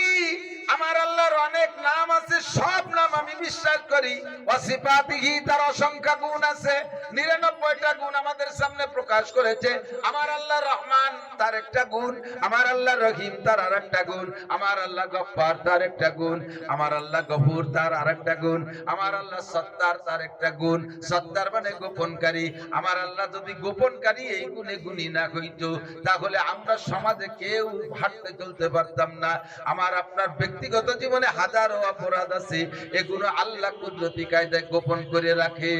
আমার আল্লাহর অনেক নাম আছে, সব নাম আমি বিশ্বাস করি। ওয়াসিফাতিহি, তার অসংখ্য গুণ আছে, 99টা গুণ আমাদের সামনে প্রকাশ করেছে। আমার আল্লাহ রহমান, তার একটা গুণ। আমার আল্লাহ রহিম, তার আরেকটা গুণ। আমার আল্লাহ গফফার, তার একটা গুণ। আমার আল্লাহ গফুর, তার আরেকটা গুণ। আমার আল্লাহ সত্তার, তার একটা গুণ। সত্তার মানে গোপনকারী। আমার আল্লাহ যদি গোপনকারী এই গুণে গুণী না হইতো, তাহলে আমরা সমাজে কেউ হাঁটতে চলতে পারতাম না। আমার আপনার ব্যক্তিগত জীবনে হাজারো অপরাধ আছে, এগুলো আল্লাহ কুদরতি কায়দায় গোপন করে রাখে।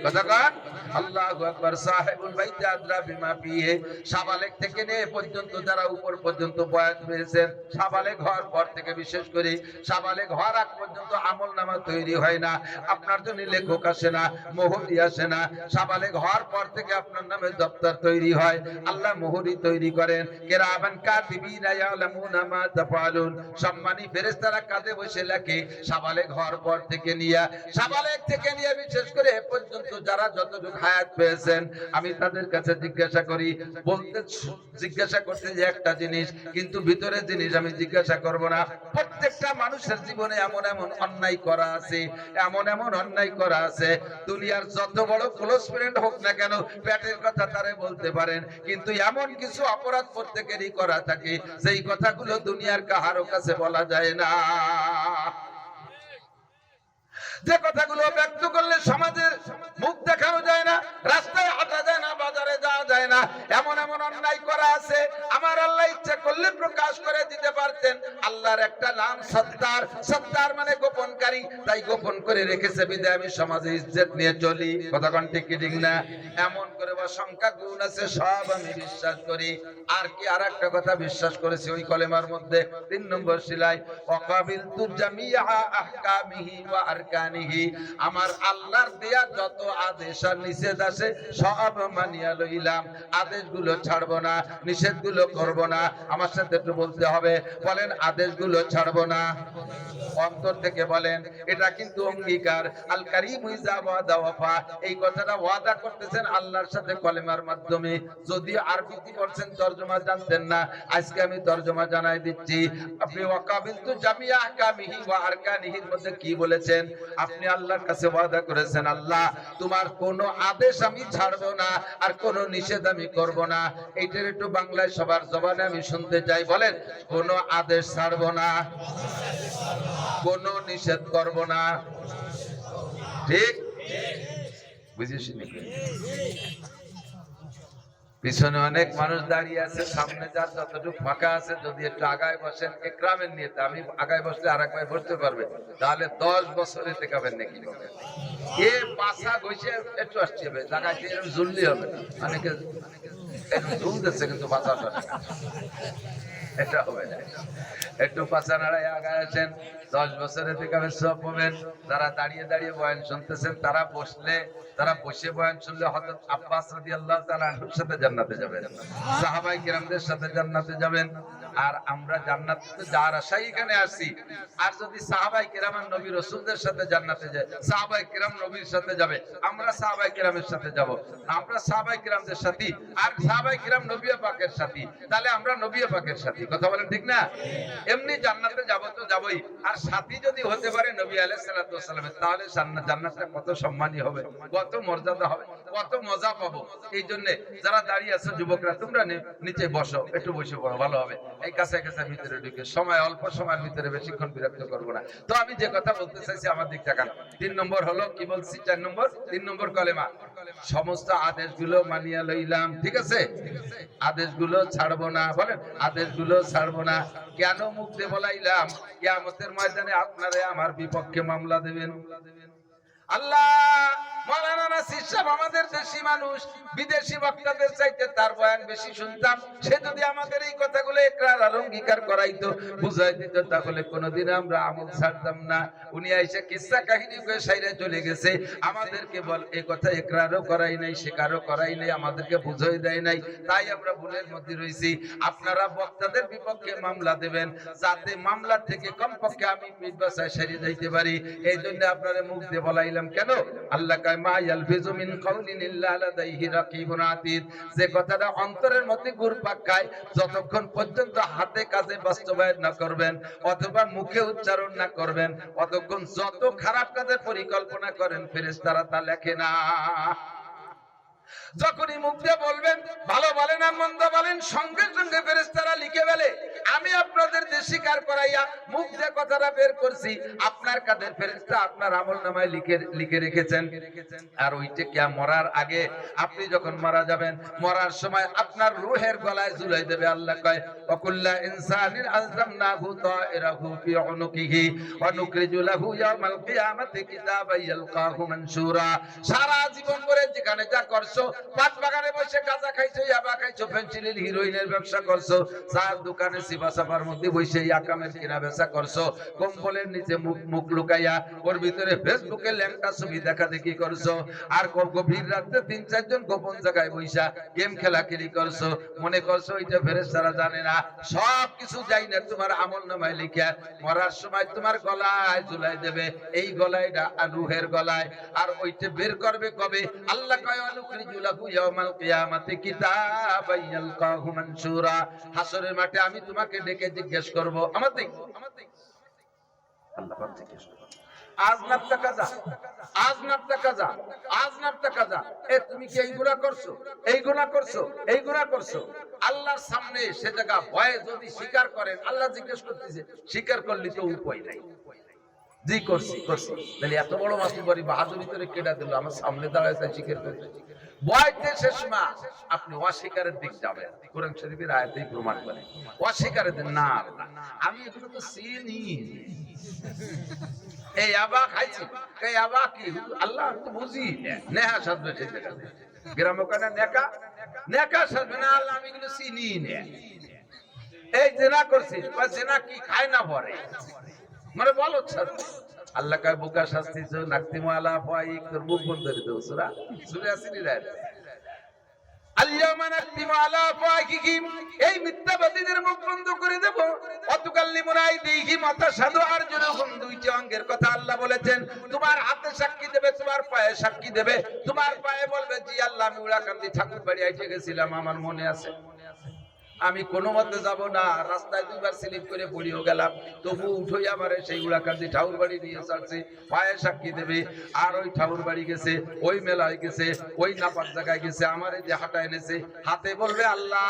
কথা কন আল্লাহু আকবার। সাহেবুল বাইত আদরা বিমা ফিহি, সাবালেক থেকে নিয়ে পর্যন্ত যারা উপর পর্যন্ত বয়াত পেয়েছেন, সাবালেক হওয়ার পর থেকে বিশেষ করে সাবালেক হওয়ার আগ পর্যন্ত আমলনামা তৈরি হয় না, আপনার জন্য লেখক আসে না, মোহরি আসে না। সাবালেক হওয়ার পর থেকে আপনার নামে দপ্তর তৈরি হয়, আল্লাহ মোহরি তৈরি করেন। কিরামান কাতিবিনা ইয়ালামুনা মা তাফআলুন, সম্মানী ফেরেশতারা কাঁধে বসে লেখে। সাবালেক হওয়ার পর থেকে নিয়ে, সাবালেক থেকে নিয়ে বিশেষ করে এ পর্যন্ত যারা যতটুকু হায়াত পেয়েছেন, আমি তাদের কাছে জিজ্ঞাসা করি, জিজ্ঞাসা করতে যে একটা জিনিস, কিন্তু ভিতরের জিনিস আমি জিজ্ঞাসা করব না। প্রত্যেকটা মানুষের জীবনে এমন এমন অন্যায় করা আছে, এমন এমন অন্যায় করা আছে, দুনিয়ার যত বড় ক্লোজ ফ্রেন্ড হোক না কেন, পেটের কথা তারে বলতে পারেন, কিন্তু এমন কিছু অপরাধ প্রত্যেকেরই করা থাকে, সেই কথাগুলো দুনিয়ার কাহারও কাছে বলা যায় না। যে কথাগুলো ব্যক্ত করলে সমাজের মুখ দেখানো যায় না, রাস্তায় হাঁটা যায় না, বাজারে যাওয়া যায় না, এমন এমন অন্যায় করা আছে। আমার আল্লাহ ইচ্ছা করলে প্রকাশ করে দিতে পারতেন। আল্লাহর একটা নাম সত্তার, সত্তার মানে গোপনকারী, তাই গোপন করে রেখেছে বিধায় আমি সমাজে ইজ্জত নিয়ে চলি। কথা কোন ঠিক কি ঠিক না? এমন করে বা সংখ্যা গুণ আছে, সব আমি বিশ্বাস করি। আর কি আর একটা কথা বিশ্বাস করেছি ওই কলেমার মধ্যে 3 নম্বর শিলায়, ওয়াকাবিলতু জামিআ আহকামিহি ওয়া আরকানিহি, আমার আল্লাহর দেয়া যত আদেশ আর নিষেধ আছে সব মানিয়া লইলাম। আদেশগুলো ছাড়বো না, নিষেধগুলো করব না। আমার সাথে একটু বলতে হবে, বলেন আদেশগুলো ছাড়বো না। অন্তর থেকে বলেন, এটা কিন্তু অঙ্গীকার। আল কারীম ইযা ওয়াদা ওয়াফা, এই কথাটা ওয়াদা করতেছেন আল্লাহর সাথে কলেমার মাধ্যমে। যদি আরবিতে বলছেন, তরজমা জানতেন না, আজকে আমি তরজমা জানাই দিচ্ছি। আপনি ওয়াকাবিলতু জামিআ আহকামিহি ওয়া আরকানিহির মধ্যে কি বলেছেন? আপনি আল্লাহর কাছে ওয়াদা করেছেন, আল্লাহ তোমার কোন আদেশ আমি ছাড়বো না, আর কোন নিষেধ আমি করব না। এইটার একটু বাংলায় সবার জবানে আমি শুনতে চাই। বলেন, কোন আদেশ ছাড়বো না, কোন নিষেধ করব না। ঠিক বুঝেছি? পিছনে অনেক মানুষ দাঁড়িয়ে আছে, সামনে যার যতটুকু ফাঁকা আছে যদি একটু আগায় বসেন। একরামের নিয়তে আমি আগায় বসলে আর এক ভাই বসতে পারবে, তাহলে 10 বছরে দেখাবেন নাকি এ পাশা গইছে একটু আসছে হবে জায়গায় এরকম ঝুললি হবে। অনেকে ঝুলতেছে কিন্তু বাঁচাটা এটা হবে না। একটু পাশা নাড়ায় আগায় আসেন, 10 বছরে দেখাবেন সব পাবেন। যারা দাঁড়িয়ে দাঁড়িয়ে বয়ান শুনতেছেন, তারা বসে বয়ান শুনলে হযরত আব্বাস রাদিয়াল্লাহু তাআলা আনহুর সাথে জান্নাতে যাবেন, সাহাবায়ে কিরামদের সাথে জান্নাতে যাবেন। আর আমরা জান্নাতে তো যার আশায় এখানে আসি। আর যদি সাহাবায়ে কিরাম আর নবী রাসূলদের সাথে জান্নাতে যায়, সাহাবায়ে কিরাম নবীর সাথে যাবে, আমরা সাহাবায়ে কিরামের সাথে যাব। আমরা সাহাবায়ে কিরামদের সাথী, আর সাহাবায়ে কিরাম নবী পাকের সাথী, তাহলে আমরা নবী পাকের সাথী। কথা বলেন ঠিক না? এমনি জান্নাতে যাব তো যাবই, আর সাথী যদি হতে পারে নবী আলাইহিস সালাতু ওয়াস সালামের, তাহলে জান্নাতটা কত সম্মানী হবে, কত মর্যাদা হবে, কত মজা পাবো। এই জন্য যারা দাঁড়িয়ে আছে যুবকরা, তোমরা নিচে বসো, একটু বসে পড়ো, ভালো হবে। এই কাছে কাছে ভিতরে ঢুকে সময় অল্প সময়ের ভিতরে বেশিক্ষণ বিরক্ত করবো না। তো আমি যে কথা বলতে চাইছি আমার দিক তাকান। 3 নম্বর হলো কি বলছি, 4 নম্বর 3 নম্বর কলেমা, সমস্ত আদেশগুলো মানিয়া লইলাম। ঠিক আছে, আদেশগুলো ছাড়বো না। বলেন, আদেশগুলো ছাড়বো না। কেন মুখ দিয়ে বলাইলাম? কিয়ামতের ময়দানে আপনারা আমার বিপক্ষে মামলা দেবেন। আল্লাহ, মাওলানা নাসির সাহেব আমাদের দেশি মানুষ, বিদেশি বক্তাদের চাইতে তার বয়ান বেশি শুনতাম। সে যদি আমাদের এই কথাগুলো ইকরার আর অঙ্গীকার করাইতো, বুঝাই দিত, তাহলে কোনোদিন আমরা আমল ছাড়তাম না। উনি আইসা কিসসা কাহিনী করে সাইরে চলে গেছে, আমাদেরকে বল এই কথা ইকরারও করাই নাই, স্বীকারও করাই নাই, আমাদেরকে বুঝাই দেয় নাই। তাই আমরা ভুলের মধ্যে রয়েছি। আপনারা বক্তাদের বিপক্ষে মামলা দেবেন, যাতে মামলার থেকে কমপক্ষে আমি পিঠ বাঁচায় সেরে যাইতে পারি। এই জন্য আপনারা মুখ দিয়ে বলাই। কেন? আল্লাহ কয় মা ইয়ালফিজু মিন কাউলিন ইল্লা লাদাইহি রাকিবুন আতীদ। যে কথাটা অন্তরের মধ্যে ঘুরপাক খায়, যতক্ষণ পর্যন্ত হাতে কাজে বাস্তবায়ন না করবেন অথবা মুখে উচ্চারণ না করবেন, ততক্ষণ যত খারাপ কাজের পরিকল্পনা করেন ফেরেশতারা তা লেখে না। যখনই মুখ দিয়ে বলবেন, ভালো বলেন আর মন্দ বলেন, সঙ্গে সঙ্গে ফেরেশতারা লিখে ফেলে। আমি আপনাদের যে স্বীকার করাইয়া মুখ দিয়ে কথাটা বের করছি, আপনার কাদের ফেরেশতা আপনার আমলনামায় লিখে রেখেছেন। আর ওইটা কি মরার আগে আপনি যখন মারা যাবেন, মরার সময় আপনার রূহের গলায় ঝুলাই দেবে। আল্লাহ কয় ওয়াকুল্লা ইনসানিন আযরামনাহু তাইরাহু ফি উনুকিহি ওয়া নুখরিজু লাহু ইয়াওমাল কিয়ামাতি কিতাবান ইয়ালকাহু মানশুরা। সারা জীবন করে যেখানে যা করছো, পাট বাগানে বসে গাঁজা খাইছো, ইয়াবা খাইছো, ফেন্সিডিল হিরোইনের ব্যবসা করছো, চার দোকানে সিবা সাফার মধ্যে বসে ইয়াকামের কিনা বেচা করছো, কম্বলের নিচে মুখ লুকাইয়া ওর ভিতরে ফেসবুকে ল্যাংটা ছবি দেখা দেখি করছো, আর গভীর রাতে 3-4 জন গোপন জায়গায় বইসা গেম খেলাখেলি করছো, মনে করছো ওইটা ফেরেশতারা জানে না। সব কিছু যাই না তোমার আমলনামায় লিখা মরার সময় তোমার গলায় ঝুলাই দেবে। এই গলায়টা আর রূহের গলায়, আর ওইটা বের করবে কবে? আল্লাহ কয় অনুখরিজু লাহু ইয়াওমাল কিয়ামাতি কিতাবান ইয়ালকাহু মানশুরা। হাসরের মাঠে আমি তোমাকে ডেকে জিজ্ঞেস করব। আমার দিক আল্লাহ পাক জিজ্ঞেস করবে, আজ নাফতা কাজা, আজ নাফতা কাজা, আজ নাফতা কাজা, এ তুমি কি এই গুনাহ করছো, এই গুনাহ করছো, এই গুনাহ করছো? আল্লাহর সামনে সে জায়গা ভয়ে যদি স্বীকার করেন, আল্লাহ জিজ্ঞেস করতেছে, স্বীকার করলে তো উপায় নাই। জি করছি করছি। তাহলে এত বড় মাসুল বাড়ি বাহাদুরি করে কেটে দিল, আমার সামনে দাঁড়ায় তাই স্বীকার করছে। বয়তে শেষ মা আপনি অস্বীকারের দিক যাবেন, কোরআন শরীফের আয়াতেই প্রমাণ করে অস্বীকারের দিন না। আমি এগুলো তো চিনি, এই আবা খাইছি, এই আবা কি আল্লাহ তো বুঝি নেহা সাজবে সেই জায়গাতে গ্রাম ওখানে নেকা নেকা সাজবে না আল্লাহ, আমি এগুলো চিনি না। এই জেনা করছি, জেনা কি খায় না পরে মানে বলো আল্লাহ কায় বোকা শাস্তি নাকতি মালা পাই তোর মুখ বন্ধ করে দেবো সুরা সুরে আসিনি রে আল্লামা নাকতিমু আলা আফওয়াহিহিম, এই মিথ্যাবাদীদের মুখ বন্ধ করে দেব। অতুকাল্লিমুনা আইদিহিম ওয়াতাশহাদু আরজুলুহুম, দুইটি অঙ্গের কথা আল্লাহ বলেছেন। তোমার হাতে সাক্ষী দেবে, তোমার পায়ে সাক্ষী দেবে। তোমার পায়ে বলবে জি আল্লাহ আমি উড়াকান্দি ঠাকুর বাড়ি আইতে গেছিলাম, আমার মনে আছে, আমি কোনো মতে যাব না, রাস্তায় দুইবার স্লিপ করে পড়িও গেলাম, তবু উঠোই আমার সেই উড়াকান্দি ঠাকুর বাড়ি নিয়ে চলছে, পায়ে সাক্ষী দেবে। আর ওই ঠাকুর বাড়ি গেছে, ওই মেলায় গেছে, ওই নাপাক জায়গায় গেছে, আমার যে হাঁটা এনেছে, হাতে বলবে আল্লাহ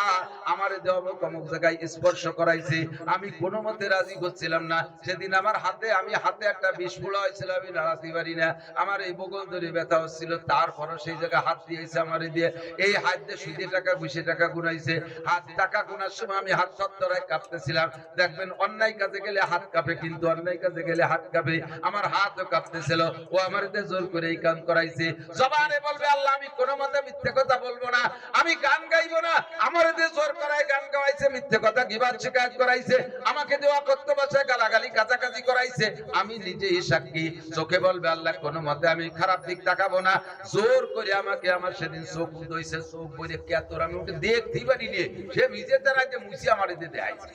আমার অমুক অমুক জায়গায় স্পর্শ করাইছে, আমি কোনো মতে রাজি করছিলাম না, সেদিন আমার হাতে একটা বিষ ফোড়া হয়েছিল, আমি নাড়াতে পারি না, আমার এই বগল ধরে ব্যথা হচ্ছিল, তারপরও সেই জায়গায় হাত দিয়েছে আমার দিয়ে, এই হাত দিয়ে সুদে টাকা 20 টাকা গুনাইছে, হাত টাকা গুনার সময় আমি হাত সত্তরায় কাঁপতেছিলাম। দেখবেন অন্যায় কাজে গেলে হাত কাঁপে, কিন্তু অন্যায় কাজে গেলে হাত কাঁপে, আমার হাতও কাঁপতেছিল, ও আমার জোর করে এই কাম করাইছে। জবানে বলবে আল্লাহ আমি কোনো মতে মিথ্যে কথা বলবো না, আমি গান গাইবো না, আমার জোর করায় গান গাওয়াইছে, মিথ্যে কথা গিবাদ শিকায়ত করাইছে, আমাকে দেওয়া কত ভাষায় গালাগালি কাছাকাছি করাইছে, আমি নিজেই সাক্ষী। চোখে বলবে আল্লাহ কোনো মতে আমি খারাপ দিক তাকাবো না, জোর করে আমাকে আমার সেদিন চোখ উদইছে, চোখ বলে কে তোর আমি ওকে দেখতেই পারি নিয়ে, সে নিজের দ্বারা যে মুছি আমার দিতে আইছে,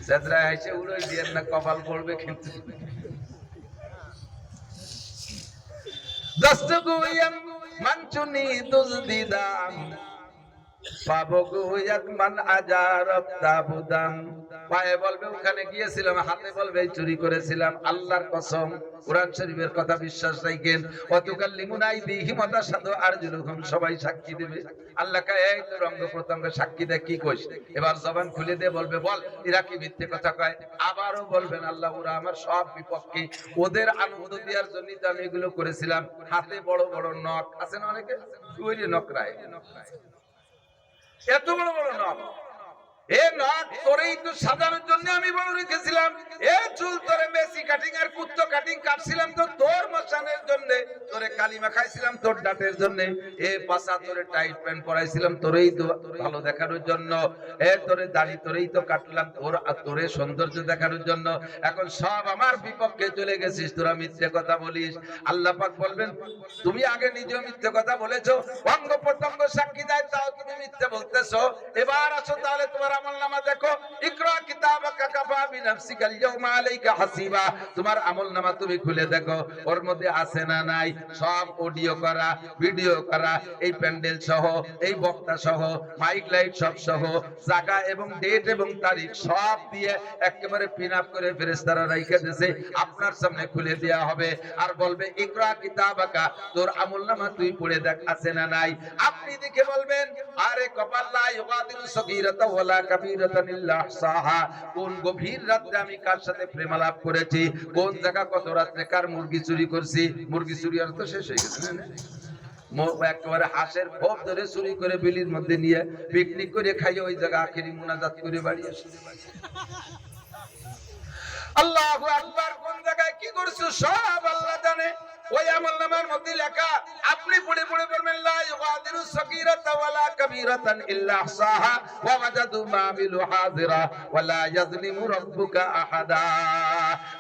সেদরা আইছে উড়াই দিয়ে না কপাল পড়বে কিন্তু দস্তগুয়াম মানচুনি দুজদিদাম পায়ে বলবে ওখানে গিয়েছিলাম, হাতে বলবে চুরি করেছিলাম, আল্লাহর কসম কোরআন শরীফের কথা বিশ্বাস রাখেন। অতুকাল্লিমুনা আইদিহিম ওয়াতাশহাদু আরজুলুহুম, সবাই সাক্ষী দেবে। আল্লাহ কয় এই তোর অঙ্গ প্রত্যঙ্গ সাক্ষী দে, কি কইস? এবার জবান খুলে দিয়ে বলবে বল এরা কি মিথ্যে কথা কয়? আবারও বলবেন আল্লাহ ওরা আমার সব বিপক্ষে, ওদের আনন্দ দেওয়ার জন্য তো আমি এগুলো করেছিলাম। হাতে বড় বড় নখ আছে না অনেকে, ওই যে নকরায় এত বড় বড় নখ, এ নখ তোরেই তো সাজানোর জন্য আমি বড় রেখেছিলাম, এ চুল তোরে মেসি কাটিং আর কুত্তো কাটিং কাটছিলাম তো তোর মশানের জন্য, তোরে কালিমা খাইছিলাম তোর দাঁতের জন্য, এ পাশা তোরে টাইট প্যান্ট পরাইছিলাম তোরেই তো ভালো দেখানোর জন্য, এ তোরে দাড়ি তোরেই তো কাটলাম তোরে সৌন্দর্য দেখানোর জন্য, এখন সব আমার বিপক্ষে চলে গেছিস, তোরা মিথ্যে কথা বলিস। আল্লাহ পাক বলবেন তুমি আগে নিজেও মিথ্যে কথা বলেছো, অঙ্গ প্রত্যঙ্গ সাক্ষী দেয় তাও তুমি মিথ্যে বলতেছো, এবার আসো তাহলে তোমার আমলনামা দেখো। ইকরা কিতাবাকা কাফা বিনাফসিকা আল-ইয়াওমা আলাইকা হাসিবা, তোমার আমলনামা তুমি খুলে দেখো, ওর মধ্যে আছে না নাই সব অডিও করা, ভিডিও করা, এই প্যান্ডেল সহ, এই বক্তা সহ, মাইক লাইট সব সহ, জায়গা এবং ডেট এবং তারিখ সব দিয়ে একেবারে পিন আপ করে ফেরেশতারা রাইখা দিয়েছে, আপনার সামনে খুলে দেয়া হবে। আর বলবে ইকরা কিতাবাকা, তোর আমলনামা তুই পড়ে দেখ আছে না নাই। আপনি দেখে বলবেন আরে কপাল লা ইউগাদিরু সগীরাতা ওয়ালা কাবীরাতান ইল্লা আহসাহা, কোন গভীর রাতে আমি কার সাথে প্রেমালাপ করেছি, কোন জায়গা কত রাতে কার মুরগি চুরি করছি, মুরগি চুরি আর তো শেষ হয়ে গেছে না, একেবারে হাঁসের খোপ ধরে চুরি করে বিলির মধ্যে নিয়ে পিকনিক করে খাইয়ে ওই জায়গা আখেরি মুনাজাত করে বাড়ি আসে। আল্লাহু আকবার, কোন জায়গায় কি করছো সব আল্লাহ জানে। ওই আমলনামার মধ্যে লেখা আপনি পড়ে পড়ে বলবেন লা ইউগাদিরু সগীরাতা ওয়ালা কাবীরাতান ইল্লা আহসাহা ওয়া ওয়াজাদু মা আমিলু হাযিরা ওয়া লা ইয়াজলিমু রাব্বুকা আহাদা।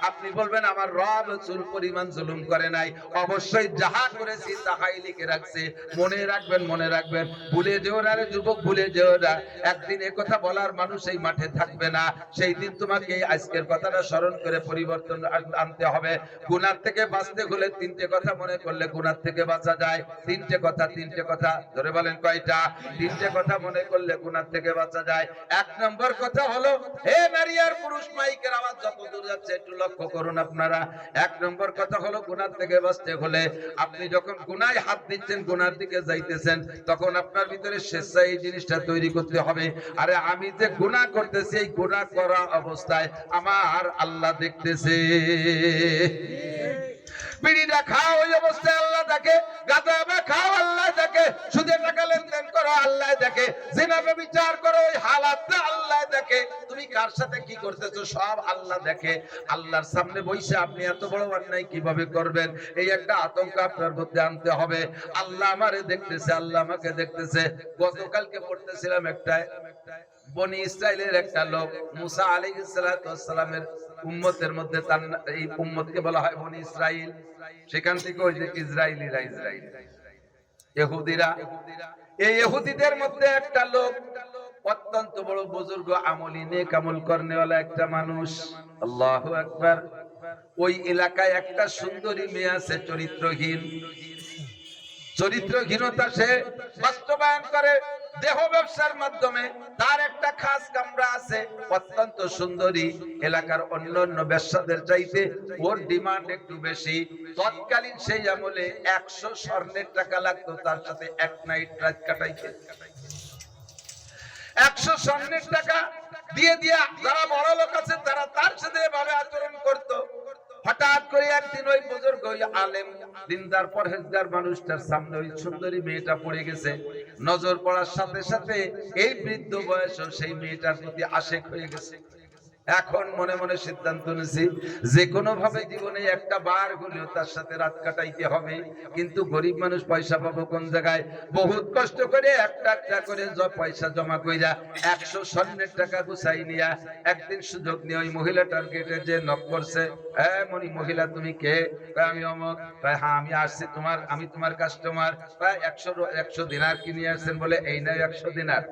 আপনি বলবেন আমার রব চুল পরিমাণ জুলুম করে নাই, অবশ্যই যাহা করেছি তাহাই লিখে রাখছে। মনে রাখবেন, মনে রাখবেন, ভুলে যেও না রে যুবক, ভুলে যেও না, একদিন এই কথা বলার মানুষ এই মাঠে থাকবে না, সেই দিন তোমাকে এই আজকের কথাটা স্মরণ করে পরিবর্তন আনতে হবে। গুনাহ থেকে বাঁচতে হলে তিনটে কথা মনে করলে গুনাহ থেকে বাঁচা যায়। তিনটে কথা ধরে বলেন কয়টা? তিনটে কথা মনে করলে গুনাহ থেকে বাঁচা যায়। এক নম্বর কথা হলো, হে নারী আর পুরুষ, মাইকের আওয়াজ যত দূর যাচ্ছে একটু লক্ষ্য লক্ষ্য করুন আপনারা। এক নম্বর কথা হলো গুনাহ থেকে বাঁচতে হলে আপনি যখন গুনায় হাত দিচ্ছেন, গুনার দিকে যাইতেছেন, তখন আপনার ভিতরে স্বেচ্ছায় এই জিনিসটা তৈরি করতে হবে, আরে আমি যে গুনাহ করতেছি, এই গুনাহ করা অবস্থায় আমার আল্লাহ দেখতেছে। বিড়িটা খাও ওই অবস্থায় আল্লাহ দেখে, গাঁজা খাও আল্লাহ দেখে, সুদে টাকা লেনদেন করো আল্লাহ দেখে, জিনা ব্যভিচার করো ওই হালাতটা আল্লাহ দেখে, তুমি কার সাথে কি করতেছো সব আল্লাহ দেখে। আল্লাহর সামনে বসে আপনি এত বড় অন্যায় কিভাবে করবেন, এই একটা আতঙ্ক আপনার মধ্যে আনতে হবে। আল্লাহ আমারে দেখতেছে, আল্লাহ আমাকে দেখতেছে। গতকালকে পড়তেছিলাম একটা বনি ইসরাইলের একটা লোক, মুসা আলাইহিস সালাতু ওয়াস সালামের উম্মতের মধ্যে, তার এই উম্মতকে বলা হয় বনি ইসরাইল। সেখান থেকে ওই যে ইসরাইলিরা, ইসরাইল ইহুদিরা, এই ইহুদিদের মধ্যে একটা লোক অত্যন্ত বড় বুজুর্গ, আমলি নেক আমল করনেওয়ালা একটা মানুষ। আল্লাহু আকবার। ওই এলাকায় একটা সুন্দরী মেয়ে আছে, চরিত্রহীন, চরিত্রহীনতা সে বাস্তবায়ন করে দেহ ব্যবসার মাধ্যমে। তার একটা খাস কামরা আছে, অত্যন্ত সুন্দরী, এলাকার অন্যান্য ব্যবসাদের চাইতে ওর ডিমান্ড একটু বেশি। তৎকালীন সেই আমলে 100 স্বর্ণের টাকা লাগতো তার সাথে এক নাইট রাত কাটাইতে। 100 স্বর্ণের টাকা দিয়ে দিয়া যারা বড় লোক আছে তারা তার সাথে এভাবে আচরণ করত। হঠাৎ করে একদিন ওই বুজুর্গ, ওই আলেম দিনদার পরহেজগার মানুষটার সামনে ওই সুন্দরী মেয়েটা পড়ে গেছে। নজর পড়ার সাথে সাথে এই বৃদ্ধ বয়সেও সেই মেয়েটার প্রতি আশেক হয়ে গেছে। এখন মনে মনে সিদ্ধান্ত নিয়েছি যে কোনো ভাবে জীবনে একটা বার হলেও তার সাথে রাত কাটাইতে হবে। কিন্তু গরিব মানুষ পয়সা পাবো কোন জায়গায়? বহুত কষ্ট করে একটা একটা করে পয়সা জমা কইরা 100 স্বর্ণের টাকা গুছাই নিয়া একদিন সুযোগ নিয়ে ওই মহিলাটার গেটে যে নক করছে। মহিলা তুমি কে? আমি অমুক। হ্যাঁ আমি আসছি, আমি তোমার কাস্টমার। 100 দিনার কিনে আসছেন বলে, এই নাই 100 দিনার।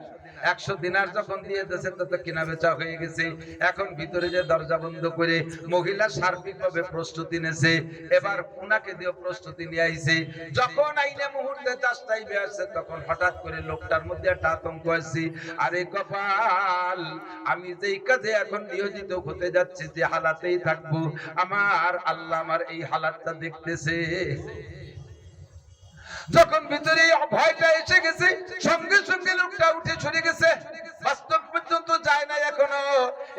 100 দিনার যখন দিয়ে দিয়েছে তত কিনা বেচা হয়ে গেছে। এখন ভিতরে যে দরজা বন্ধ করে মহিলা সার্বিকভাবে প্রস্তুতি নেছে, এবার উনাকে দিয়ে প্রস্তুতি নিয়ে আইছে। যখন আইনে মুহূর্তে চাষটাই বেয়াছে, তখন হঠাৎ করে লোকটার মধ্যে একটা আতঙ্ক আছে, আরে কপাল, আমি যেই কাজে এখন নিয়োজিত হতে যাচ্ছি, যে হালাতেই থাকবো, আমার আল্লাহ আমার এই হালাতটা দেখতেছে। যখন ভিতরে ভয়টা এসে গেছে, সঙ্গে সঙ্গে লোকটা উঠে চলে গেছে, বাস্তব পর্যন্ত যায় না এখনো।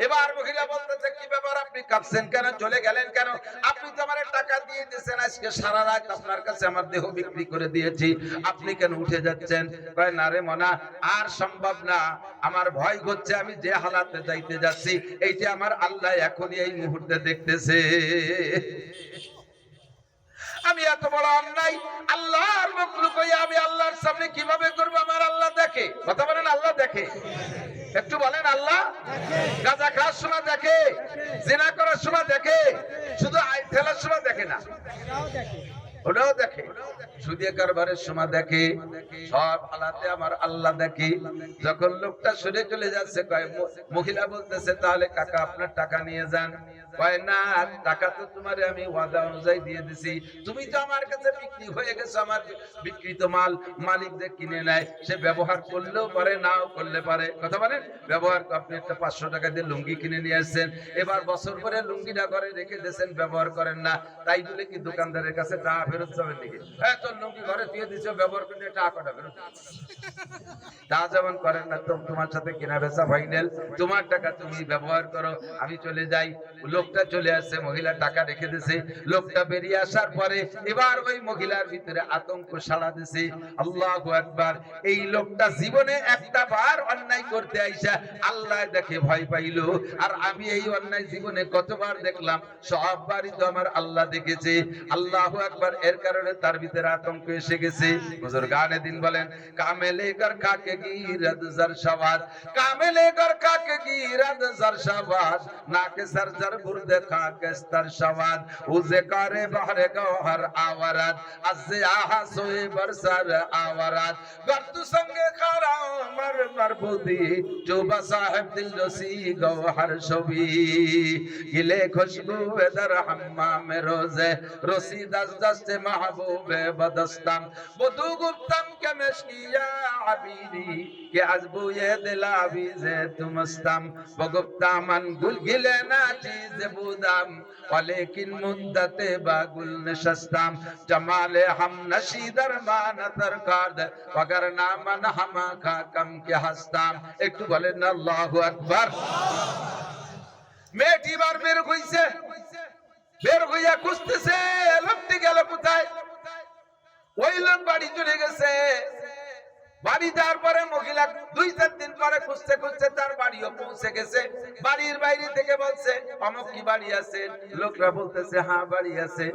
এবার মহিলা বলতেছে, কি ব্যাপার, আপনি কাঁপছেন কেন, চলে গেলেন কেন? আপনি তো আমার টাকা দিয়ে দিয়েছেন, আজকে সারা রাত আপনার কাছে আমার দেহ বিক্রি করে দিয়েছি, আপনি কেন উঠে যাচ্ছেন? কয়, না রে মনা, আর সম্ভব না, আমার ভয় হচ্ছে, আমি যে হালাতে যাইতে যাচ্ছি এইটা আমার আল্লাহ এখনই এই মুহূর্তে দেখতেছে। আমি এত বড় অন্যায় আল্লাহর মাখলুক হইয়া আমি আল্লাহর সামনে কিভাবে করব? আমার আল্লাহ দেখে। কথা বলেন, আল্লাহ দেখে। একটু বলেন, আল্লাহ গাঁজা খাওয়ার সময় দেখে, জিনা করার সময় দেখে, শুধু ঠেলার সময় দেখে না, ওটাও দেখে, সুদে কারবারের সময় দেখে, সব হালাতে আমার আল্লাহ দেখে। যখন লোকটা সরে চলে যাচ্ছে, কয়, মহিলা বলতেছে, তাহলে কাকা আপনার টাকা নিয়ে যান। কয়, না, টাকা তো তোমারে আমি ওয়াদা অনুযায়ী দিয়ে দিছি, তুমি তো আমার কাছে বিক্রি হয়ে গেছো, আমার বিক্রিত মাল মালিক যে কিনে নেয় সে ব্যবহার করলেও পারে, নাও করলে পারে। কথা বলেন, ব্যবহার, আপনি একটা 500 টাকা দিয়ে লুঙ্গি কিনে নিয়ে আসছেন, এবার বছর পরে লুঙ্গিটা ঘরে রেখে দিয়েছেন, ব্যবহার করেন না, তাই বলে কি দোকানদারের কাছে টাকা ফেরত যাবেন নাকি? হ্যাঁ, তোর লুঙ্গি ঘরে দিয়ে দিচ্ছ, ব্যবহার করে টাকা কটা ফেরত। তা যেমন করেন না, তোমার সাথে কেনা বেচা ফাইনাল, তোমার টাকা তুমি ব্যবহার করো, আমি চলে যাই। লোকটা চলে আসছে, মহিলা টাকা রেখে দিয়েছে। লোকটা বেরিয়ে আসার পরে এবার ওই মহিলার ভিতরে আতঙ্ক সাড়া দিছে। আল্লাহু আকবার। এই লোকটা জীবনে একটা বার অন্যায় করতে আইসা আল্লাহ দেখে ভয় পাইল, আর আমি এই অন্যায় জীবনে কতবার দেখলাম, সববারই তো আমার আল্লাহ দেখেছে। আল্লাহু আকবার। এর কারণে তার ভিতরে আতঙ্ক এসে গেছে। হুজুর গানে দিন বলেন, কামেলে গর কাকে গিরাদ জার শাবাদ, কামেলে গর কাকে গিরাদ জার শাবাদ, নাকে সর জার বুরদে কাকে স্তর শাবাদ, উজে করে বাহরে গওহর আওয়ারাত, আজে আহা সোয়ে বরসার আওয়ারাত, গর্তু সঙ্গে খারা মর মারবুদি, জোবা সাহেব দিল রসি গওহর ছবি, গিলে খুশবু এদার হাম্মাম রোজে, রসি দাস দাস্তে महबूब बदस्तम बुदू गुफ्तम के मशकिया अबीदी के अजबू ये दिलावी जे तुमस्तम बगुफ्ता मन गुल गिले ना चीज बुदम वलेकिन मुद्दते बागुल नशस्तम जमाले हम नशीदर मान तरकाद वगर नामन हम खा कम के हस्तम एक तो बोले ना अल्लाहु अकबर। মেয়েটি বার বের হইছে, বের হইয়া খুঁজতেছে লোকটি গেল কোথায়। ওই লোক বাড়ি চলে গেছে। বাড়ি যাওয়ার পরে মহিলা 2-4 দিন পরে খুঁজতে খুঁজতে তার বাড়িও পৌঁছে গেছে। বাড়ির বাইরে থেকে বলছে অমুক কি বাড়ি আছে? লোকরা বলতেছে হ্যাঁ বাড়ি আছে।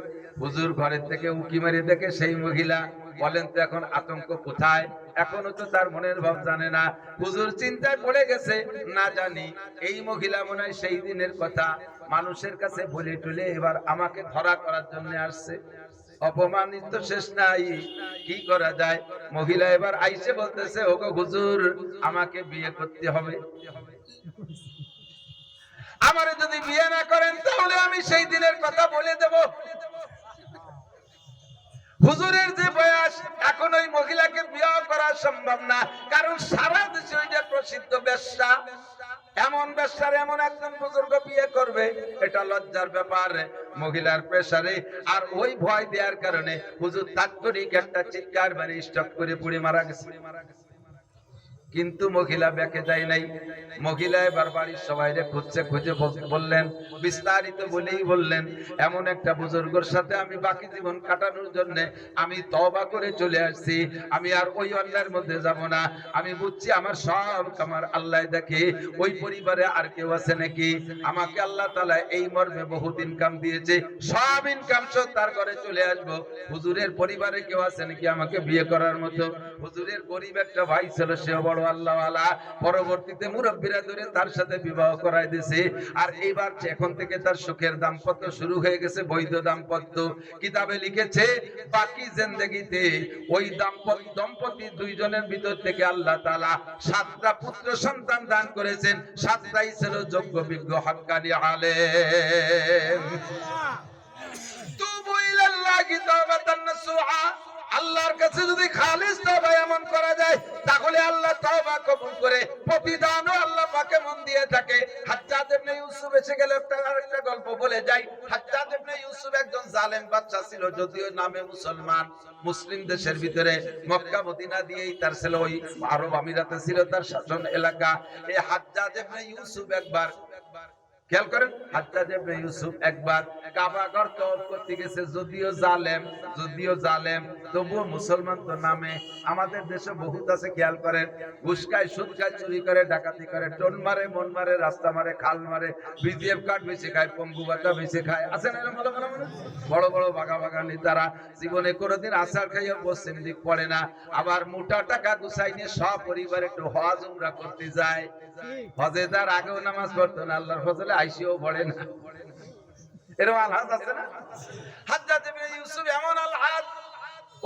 হুজুর ঘরের থেকে উকি মেরে দেখে সেই মহিলা। বলেন তো এখন আতঙ্ক কোথায়? এখনো তো তার মনের ভাব জানে না। হুজুর চিন্তায় পড়ে গেছে, না জানি এই মহিলা মনে হয় সেই দিনের কথা মানুষের কাছে বলে টুলে এবার আমাকে ধরা করার জন্য আসছে। অপমানিত শেষ নাই, কি করা যায়? মহিলা এবার আইসে বলতেছে ওগো হুজুর আমাকে বিয়ে করতে হবে, আমারে যদি বিয়ে না করেন তাহলে আমি সেই দিনের কথা বলে দেব। হুজুরের যে বয়স এখন ওই মহিলাকে বিয়ে করা সম্ভব না, কারণ সারা দেশে ওইটা প্রসিদ্ধ বেশ্যা। এমন বেশ্যার এমন একজন বুজুর্গ বিয়ে করবে এটা লজ্জার ব্যাপার মহিলার প্রেসারে। আর ওই ভয় দেওয়ার কারণে হুজুর তাৎক্ষণিক একটা চিৎকার মানে স্টপ করে পুড়ে মারা গেছে। কিন্তু মহিলা বেঁকে যায় নাই। মহিলা এবার বাড়ির সবাইরে খুঁজছে, খুঁজে বললেন, বিস্তারিত বলেই বললেন এমন একটা বুজুর্গের সাথে আমি বাকি জীবন কাটানোর জন্য আমি তওবা করে চলে আসছি, আমি আর ওই অন্যায়ের মধ্যে যাব না। আমি বুঝছি আমার সব আমার আল্লাহ দেখে। ওই পরিবারে আর কেউ আছে নাকি? আমাকে আল্লাহ তাআলা এই মর্মে বহুত ইনকাম দিয়েছে, সব ইনকাম সহ তার ঘরে চলে আসবো। হুজুরের পরিবারে কেউ আছে নাকি আমাকে বিয়ে করার মতো? হুজুরের গরিব একটা ভাই ছিল, সে বড় আল্লাহওয়ালা। পরবর্তীতে মুরব্বীরা ধরে তার সাথে বিবাহ করাই দিয়েছে। আর এইবার এখন থেকে তার সুখের দাম্পত্য শুরু হয়ে গেছে, বৈধ দাম্পত্য। কিতাবে লিখেছে বাকি জিন্দেগিতে ওই দম্পতি দুইজনের ভিতর থেকে আল্লাহ তাআলা 7টা পুত্র সন্তান দান করেছেন। 7টাই ছিল যোগ্য বিজ্ঞ হক্কানি আলেম। তুবু ইলাল্লাহি তাওবাতান নাসুহা, আল্লাহর কাছে যদি খালিস তওবা এমন করা যায় তাহলে আল্লাহ তওবা কবুল করে প্রতিদানও আল্লাহ পাকে মন দিয়ে থাকে। হাজ্জাজ ইবনে ইউসুফ এসে গেল। আরেকটা গল্প বলে যাই। হাজ্জাজ ইবনে ইউসুফ একজন জালেম বাদশা ছিল, যদিও নামে মুসলমান। মুসলিম দেশের ভিতরে মক্কা মদিনা দিয়েই তার ছিল, ওই আরব আমিরাতে ছিল তার শাসন এলাকা। এই হাজ্জাজ ইবনে ইউসুফ একবার খেয়াল করেন, হাজ্জাজ ইবনে ইউসুফ একবার কাবা ঘর তওয়াফ করতে গেছে। যদিও জালেম তবুও মুসলমান তো নামে। আমাদের দেশে বহুত আছে, খেয়াল করেন, ঘুষ খায়, সুদ খায়, চুরি করে, ডাকাতি করে, টোন মারে, মন মারে, রাস্তা মারে, খাল মারে, বিজিএফ কার্ড বেশি খায়, পঙ্গু বাটা বেশি খায়। আছে না এরকম বড় বড় বাঘা নেতারা? জীবনে কোনোদিন আসার খাইয়া পশ্চিম দিক পড়ে না। আবার মোটা টাকা গুছাই নিয়ে সব পরিবার একটু হজ উমরা করতে যায়। হজে তার আগেও নামাজ পড়তো না, আল্লাহর ফজলে আইসিও পড়ে না। এরকম আলহাজ আছে না? হাজ্জাজ ইবনে ইউসুফ এমন আলহাজ,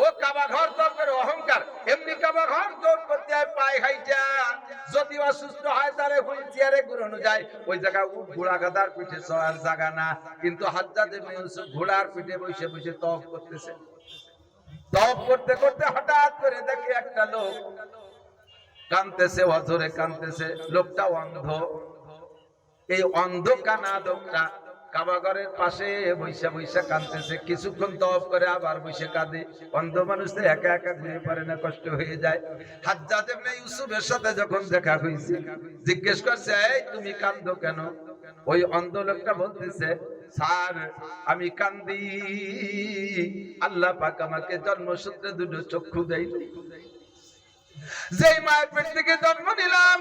ও কাবা ঘর তওয়াফ করে অহংকার। এমনি কাবা ঘর তওয়াফ করতে হয় পায়ে হাইটা। যদি অসুস্থ হয় তারে হুইল চেয়ারে ঘুরানো যায়, ওই জায়গা ঘোড়া গাদার পিঠে চড়ার জায়গা না। কিন্তু হাজ্জাজ ইবনে ইউসুফ ঘোড়ার পিঠে বসে বসে তওয়াফ করতেছে। তওয়াফ করতে করতে হঠাৎ করে দেখে একটা লোক কাঁদতেছে, অঝরে কাঁদতেছে। লোকটা অন্ধ। এই অন্ধ কানা লোকটা কাবাঘরের পাশে বৈশা বৈশা কাঁদতেছে। কিছুক্ষণ তওয়াফ করে আবার বসে কাঁদে। অন্ধ মানুষ তো একা একা ঘুরে পারে না, কষ্ট হয়ে যায়। হাজ্জাজ ইবনে ইউসুফের সাথে যখন দেখা হয়েছে, জিজ্ঞেস করছে এই তুমি কাঁদো কেন? ওই অন্ধ লোকটা বলতেছে, স্যার আমি কান্দি, আল্লাহ পাক আমাকে জন্মসূত্রে দুটো চক্ষু দেয়নি। যেই মায়ের পেট থেকে জন্ম নিলাম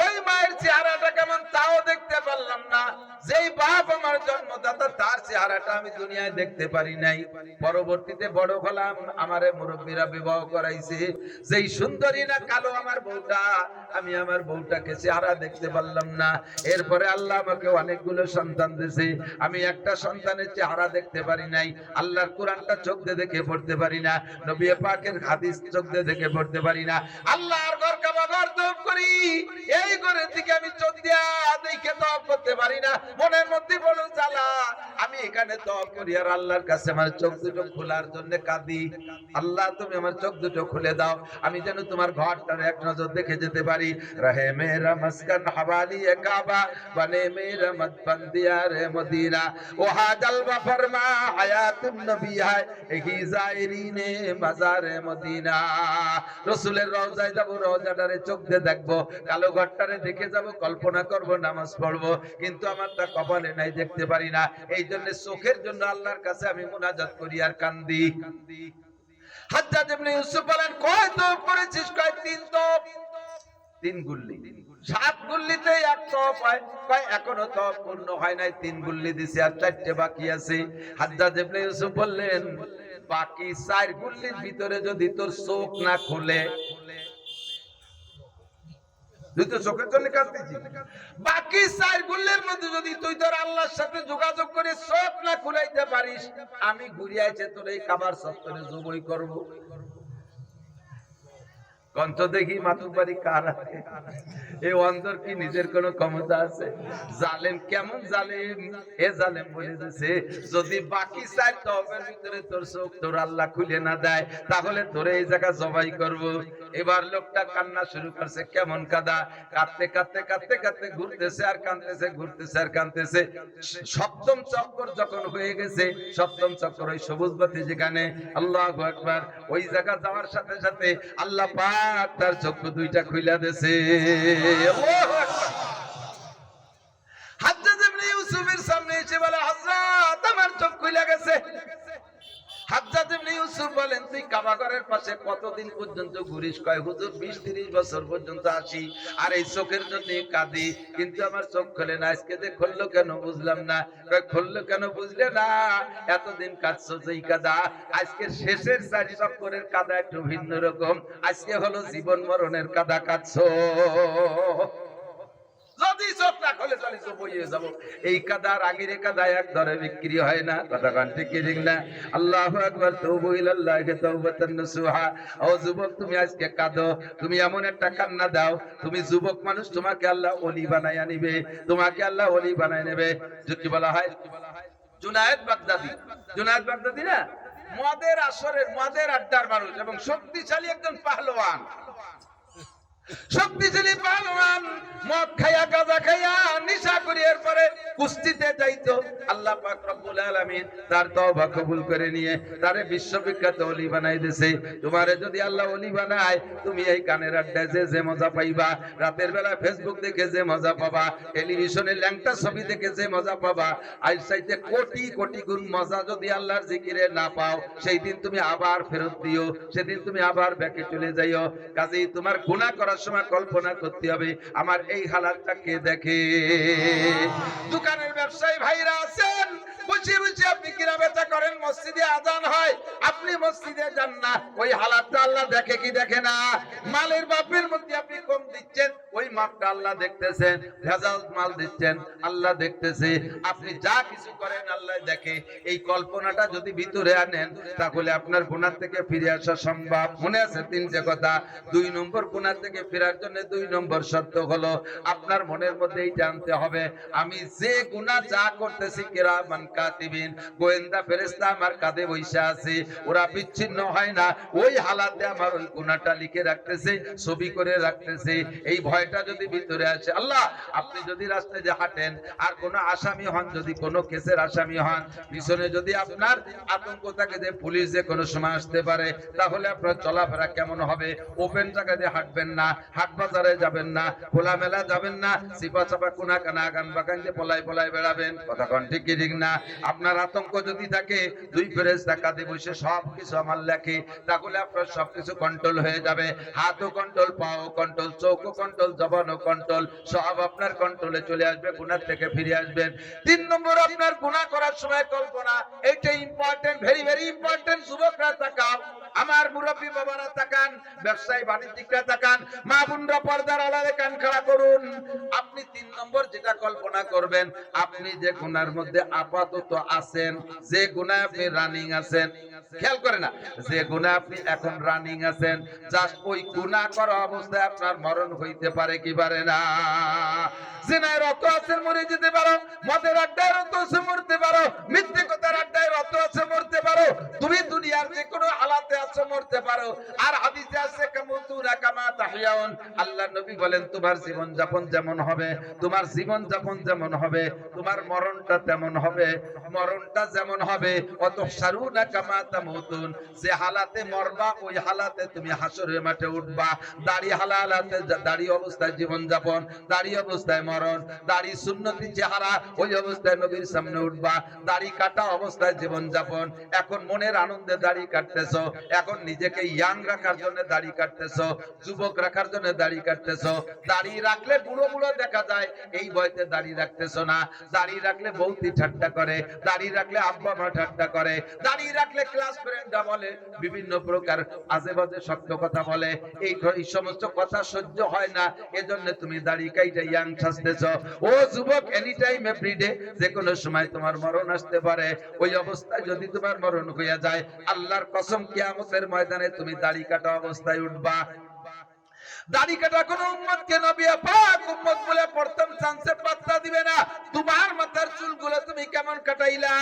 ওই মায়ের চেহারাটা কেমন তাও দেখতে পারলাম না। যেই বাপ আমার জন্মদাতা তার চেহারাটা আমি দুনিয়ায় দেখতে পারি নাই। পরবর্তীতে বড় হলাম, আমারে মুরব্বীরা বিবাহ করাইছে। যেই সুন্দরী না কালো আমার বউটা, আমি আমার বউটাকে চেহারা দেখতে পারলাম না। এরপরে আল্লাহ আমাকে অনেকগুলো সন্তান দিয়েছে, আমি একটা সন্তানের চেহারা দেখতে পারি নাই। আল্লাহর কোরআনটা চোখ দিয়ে দেখে পড়তে পারি না, নবী পাকের হাদিস চোখ দিয়ে দেখে পড়তে পারি না। আল্লাহর ঘর কাবা ঘর তওয়াফ করি, এই ঘরের দিকে আমি চোখ দিয়া দেখে তওয়াফ করতে পারি না। মনের মধ্যে বড় জ্বালা। আমি আমি এখানে তওয়াব করি আর আল্লাহর কাছে আমার চোখ দুটো খোলার জন্য কাঁদি, আল্লাহ তুমি আমার চোখ দুটো খুলে দাও, আমি যেন তোমার ঘরটার এক নজর দেখে যেতে পারি। রহে মেরা মাসকান হাওয়ালি এ কাবা, বনে মেরা মদফন দিয়ারে মদিনা, ওহা জলওয়া ফরমা হায়াতুন নবী হায় এহি জায়রিনে মাজারে মদিনা। রাসূলের রওজায় যাব, রওজাটারে চোখ দিয়ে দেখবো, কালো ঘরটারে দেখে যাব, কল্পনা করব, নামাজ পড়বো, কিন্তু আমারটা কপালে নাই, দেখতে পারি না। এই জন্য চোখের জন্য আল্লাহর কাছে আমি মুনাজাত করি আর কান্দি। হাজ্জাজ ইবনে ইউসুফ বলেন, কয় তওব করেছিস? কয় তিন তওব। তিন গুল্লি, 7 গুল্লিতে এক তওব হয়। কয় এখনো তওব পূর্ণ হয় নাই, 3 গুল্লি দিছি আর 4টে বাকি আছে। হাজ্জাজ ইবনে ইউসুফ বললেন, বাকি 4 গুল্লির ভিতরে যদি তোর চোখ না খুলে, তুই তো চোখের জন্য কাঁদতেছিস, বাকি 4 গুল্লির মধ্যে যদি তুই তোর আল্লাহর সাথে যোগাযোগ করে চোখ না খুলাইতে পারিস, আমি ঘুরে আইছে তোর এই কাবার চত্বরে জবই করব। কন্ত দেখি মাতুবাড়ি কার আছে? এই অন্তর কি নিজের কোন ক্ষমতা আছে? জালেম কেমন জালেম! এ জালেম বলে দিয়েছে, যদি বাকি 4 তওবের ভিতরে তোর চোখ তোর আল্লাহ খুলে না দেয়, তাহলে তোরে এই জায়গা জবাই করব। এবার লোকটা কান্না শুরু করছে, কেমন কাঁদা, কাঁদতে কাঁদতে কাঁদতে কাঁদতে ঘুরতেছে আর কাঁদতেছে, ঘুরতেছে আর কাঁদতেছে। সপ্তম চক্কর যখন হয়ে গেছে, সপ্তম চক্কর ওই সবুজ বাতি যেখানে, আল্লাহু আকবার, ওই জায়গা যাওয়ার সাথে সাথে আল্লাহ পাক তার চক্ষু দুইটা খুইলা দিয়েছে। আল্লাহু আকবার। হাজ্জাজ ইবনে ইউসুফের সামনে এসে বলে, হযরত আমার চোখ খুইলা গেছে। হাজ্জাজ ইবনে ইউসুফ বলেন, তুই কাবা ঘরের পাশে কতদিন পর্যন্ত ঘুরিস? কয় হুজুর 20-30 বছর পর্যন্ত আসি আর এই চোখের জন্য কাঁদি, কিন্তু আমার চোখ খুলে না। আজকে যে খুললো কেন বুঝলাম না। কয় খুললো কেন বুঝলে না? এতদিন কাঁদছো যেই কাদা, আজকের শেষের 4 চক্করের কাদা একটু ভিন্ন রকম। আজকে হলো জীবন মরণের কাদা কাঁদছো। যদি চোখ না খুলে তাহলে চোখ বইয়ে যাবো। এই কাদার আগের কাদা এক দরে বিক্রি হয় না, কথা কান ঠিক ঠিক না? আল্লাহু আকবার। তওবু ইলাল্লাহি তাওবাতান নাসুহা। ও যুবক, তুমি আজকে কাঁদো, তুমি এমন একটা কান্না দাও, তুমি যুবক মানুষ, তোমাকে আল্লাহ ওলি বানায়া নিবে, তোমাকে আল্লাহ ওলি বানায় নেবে। কি বলা হয়? জুনায়েদ বাগদাদি, জুনায়েদ বাগদাদি না, মদের আসরের, মদের আড্ডার মানুষ এবং শক্তিশালী একজন পাহলোয়ান, শক্তিশালী পাহলোয়ান। মদ খাইয়া গাঁজা খাইয়া নিশা করি এরপরে কুস্তিতে যাইতো। আল্লাহ পাক রব্বুল আলামিন তার তওবা কবুল করে নিয়ে তারে বিশ্ববিখ্যাত ওলি বানাই দিয়েছে। তোমারে যদি আল্লাহ ওলি বানায়, তুমি এই গানের আড্ডায় যে মজা পাইবা, রাতের বেলা ফেসবুক দেখে যে মজা পাবা, টেলিভিশনে ল্যাংটা ছবি দেখে যে মজা পাবা, আজ চাইতে কোটি কোটি গুণ মজা যদি আল্লাহর জিকিরে না পাও, সেই দিন তুমি আবার ফেরত দিও, সেদিন তুমি আবার ব্যাকে চলে যাইও। কাজেই তোমার গুনাহ করার সময় কল্পনা করতে হবে, আমার এই হালাতটা কে দেখে। দোকানের ব্যবসায়ী ভাইরা আছেন, বসে বসে আপনি কিনা বেচা করেন, মসজিদে আজান হয়, আপনি মসজিদে যান না, ওই হালাতটা আল্লাহ দেখে কি দেখে না? মালের মাপের মধ্যে আপনি কম দিচ্ছেন, ওই মাপটা আল্লাহ দেখতেছেন। ভেজাল মাল দিচ্ছেন, আল্লাহ দেখতেছে। আপনি যা কিছু করেন আল্লাহ দেখে। এই কল্পনাটা যদি ভিতরে আনেন, তাহলে আপনার গুনাহ থেকে ফিরে আসা সম্ভব। মনে আছে 3টে কথা? 2 নম্বর গুনাহ থেকে ফেরার জন্য 2 নম্বর শর্ত হলো আপনার মনের মধ্যে এইটা আনতে হবে, আমি যে গুনাহ যা করতেছি, কিরামান কাতিবিন, গোয়েন্দা ফেরেশতা আমার কাঁধে বসে আছে, ওরা বিচ্ছিন্ন হয় না, ওই হালাতে আমার ওই গুনাহটা লিখে রাখতেছে, ছবি করে রাখতেছে। এই ভয়টা যদি ভিতরে আসে, আল্লাহ, আপনি যদি রাস্তায় যে হাঁটেন আর কোনো আসামি হন, যদি কোনো কেসের আসামি হন, পিছনে যদি আপনার আতঙ্ক থাকে যে পুলিশ যে কোনো সময় আসতে পারে, তাহলে আপনার চলাফেরা কেমন হবে? ওপেন জায়গায় দিয়ে হাঁটবেন না, হাট বাজারে যাবেন না, খোলা মেলা যাবেন না, চিপা চাপা কোনা কানা গান বাগান দিয়ে পলাই পলাই বেড়াবেন, কথা কোন ঠিক কি ঠিক না? আপনার আতঙ্ক যদি থাকে, 2 ফেরেশতা কাঁধে বসে সবকিছু আমার লেখে, তাহলে আপনার সবকিছু কন্ট্রোল হয়ে যাবে। হাতও কন্ট্রোল, পাও কন্ট্রোল, চোখও কন্ট্রোল, জবানও কন্ট্রোল, সব আপনার কন্ট্রোলে চলে আসবে, গুনাহ থেকে ফিরে আসবেন। 3 নম্বর, আপনার গুনাহ করার সময় কল্পনা, এইটা ইম্পর্টেন্ট, ভেরি ভেরি ইম্পর্টেন্ট। যুবকরা তাকাও, আমার মুরব্বী বাবারা তাকান, ব্যবসায়ী বাণিজ্যিকরা তাকান, মা বোনরা পর্দার আড়ালে কান খাড়া করুন। আপনি 3 নম্বর যেটা কল্পনা করবেন, আপনি যে গুনার মধ্যে আপাতত আছেন, যে গুনায় আপনি রানিং আছেন, খেয়াল করে না, যে গুনাহ আপনি এখন রানিং আছেন, জাস্ট ওই গুনাহ করা অবস্থায় আপনার মরণ হইতে পারে কি পারে না? জিনায় রত আছেন, মরে যেতে পারো, মদের আড্ডায় রত আছে, মরতে পারো, আল্লাহ নবী বলেন তোমার জীবন যাপন যেমন হবে, তোমার জীবন যাপন যেমন হবে, তোমার মরণটা তেমন হবে। মরণটা যেমন হবে অত সারুনা কামা তামুতুন, যে হালাতে মরবা ওই হালাতে তুমি হাসরের মাঠে উঠবা। দাড়ি হালাতে দাড়ি অবস্থায় জীবন যাপন, দাড়ি অবস্থায় মরণ। দাড়ি সুন্নতি চেহারা ওই অবস্থায় নবীর সামনে উঠবা। দাড়ি কাটা অবস্থায় জীবন যাপন। এখন মনের আনন্দে দাড়ি কাটতেছো, এখন নিজেকে ইয়াং রাখার জন্য দাড়ি কাটতেছো, যুবক রাখার জন্য দাড়ি কাটতেছো। দাড়ি রাখলে বুড়ো বুড়ো দেখা যায়, এই বয়সে দাড়ি রাখতেছো না। দাড়ি রাখলে বৌতি ঠাট্টা করে, দাড়ি রাখলে আব্বা মা ঠাট্টা করে, দাড়ি রাখলে ক্লাস ফ্রেন্ডরা বলে, বিভিন্ন প্রকার আজে বাজে শক্ত কথা বলে। এই সমস্ত কথা সহ্য হয় না, এজন্য তুমি দাড়ি কাইটা ইয়াং সাজতেছো। ও যুবক, এনি টাইম এভরিডে, যে কোনো সময় তোমার মরণ আসতে পারে। ওই অবস্থায় যদি তোমার মরণ হইয়া যায়, আল্লাহর কসম কিয়ামতের ময়দানে তুমি দাড়ি কাটা অবস্থায় উঠবা। দাড়ি কাটা কোন উম্মতকে নবী পাক উম্মত বলে প্রথম চান্সে পাত্তা দিবে না। তোমার মাথার চুলগুলো তুমি কেমন কাটাইলা,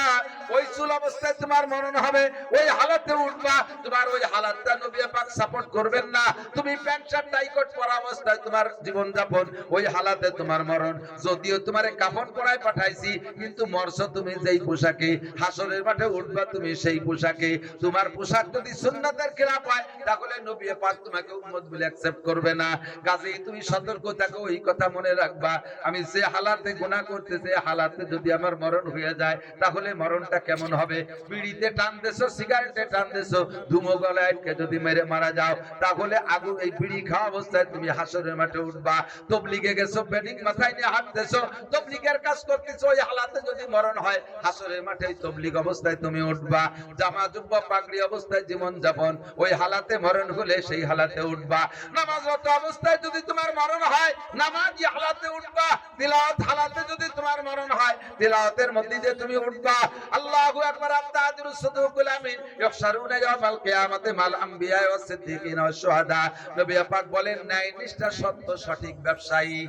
ওই চুল অবস্থায় তোমার মরণ হবে, ওই হালাতে উঠবা। তোমার ওই হালাতটা নবী পাক সাপোর্ট করবেন না। তুমি প্যান্ট শার্ট টাই কোট পরা অবস্থায় তোমার জীবন যাপন, ওই হালাতে তোমার মরণ। যদিও তোমারে কাফন পরায় পাঠাইছি, কিন্তু মরছো তুমি যেই পোশাকে, হাসরের মাঠে উঠবা তুমি সেই পোশাকে। তোমার পোশাক যদি সুন্নাতের খেলাফ হয়, তাহলে নবী পাক তোমাকে উম্মত বলে অ্যাকসেপ্ট করবে না। কাজেই তুমি সতর্ক থাকো, ওই কথা মনে রাখবা। আমি যে হালাতে গুনাহ করতেছি, হালাতে যদি আমার মরণ হয়ে যায়, তাহলে মরণটা কেমন হবে। বিড়িতে টান দেছো, সিগারেটে টান দেছো, ধুমো গলায় আটকে যদি মেরে মারা যাও, তাহলে আগুন এই বিড়ি খাওয়া অবস্থায় তুমি হাসরের মাঠে উঠবা। তবলিগে গেছো, বেডিং মাথায় নিয়ে হাঁটতেছো, তবলিগের কাজ করতেছো, ওই হালাতে যদি মরণ হয়, হাসরের মাঠে তবলিগ অবস্থায় তুমি উঠবা। জামা জুব্বা পাগড়ি অবস্থায় জীবন যাপন, ওই হালাতে মরণ হলে সেই হালাতে উঠবা। নামাজরত অবস্থায় যদি তোমার মরণ হয়, নামাজি হালাতে উঠবা। তিলাওয়াত হালাতে যদি তোমার মরণ হয়, তিলাওয়াতের মধ্যে দিয়ে তুমি উঠবা। আল্লাহু আকবার। আত-তাজিরুস সাদুকুল আমিন ইহশারুনা ইয়াওমাল কিয়ামাতি মাল আমবিয়া ওয়াস সিদ্দিকিন ওয়াস শুহাদা। নবী পাক বলেন, ন্যায় নিষ্ঠা সত্য সঠিক ব্যবসায়ী,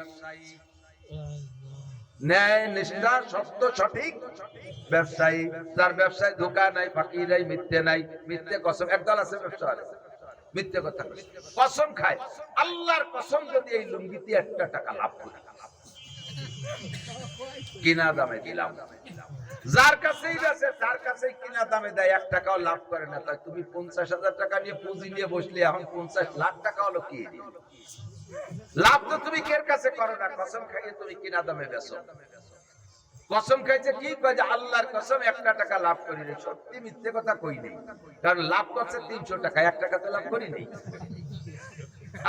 ন্যায় নিষ্ঠা সত্য সঠিক ব্যবসায়ী, যার ব্যবসায় ধোঁকা নাই, ফাঁকি নাই, মিথ্যে নাই। মিথ্যে কসম একদল আছে ব্যবসা, মিথ্যে কথা কসম খায়। আল্লাহর কসম, যদি এই লুঙ্গিতে 1 টাকা লাভ করি, কিনা দামে দিলাম, যার কাছেই আছে তার কাছেই কিনা দামে দেয়, 1 টাকাও লাভ করে না। তাই তুমি 50,000 টাকা নিয়ে পুঁজি নিয়ে বসলে, এখন 50 লাখ টাকা হলো কি লাভ? তো তুমি কের কাছে করো না, কসম খাইয়ে তুমি কিনা দামে বেচো। কসম খাইছে কি কয় যে আল্লাহর কসম 1 টাকা লাভ করি রে। সত্যি মিথ্যে কথা কই নেই, কারণ লাভ করছে 300 টাকা, 1 টাকা তো লাভ করি নেই।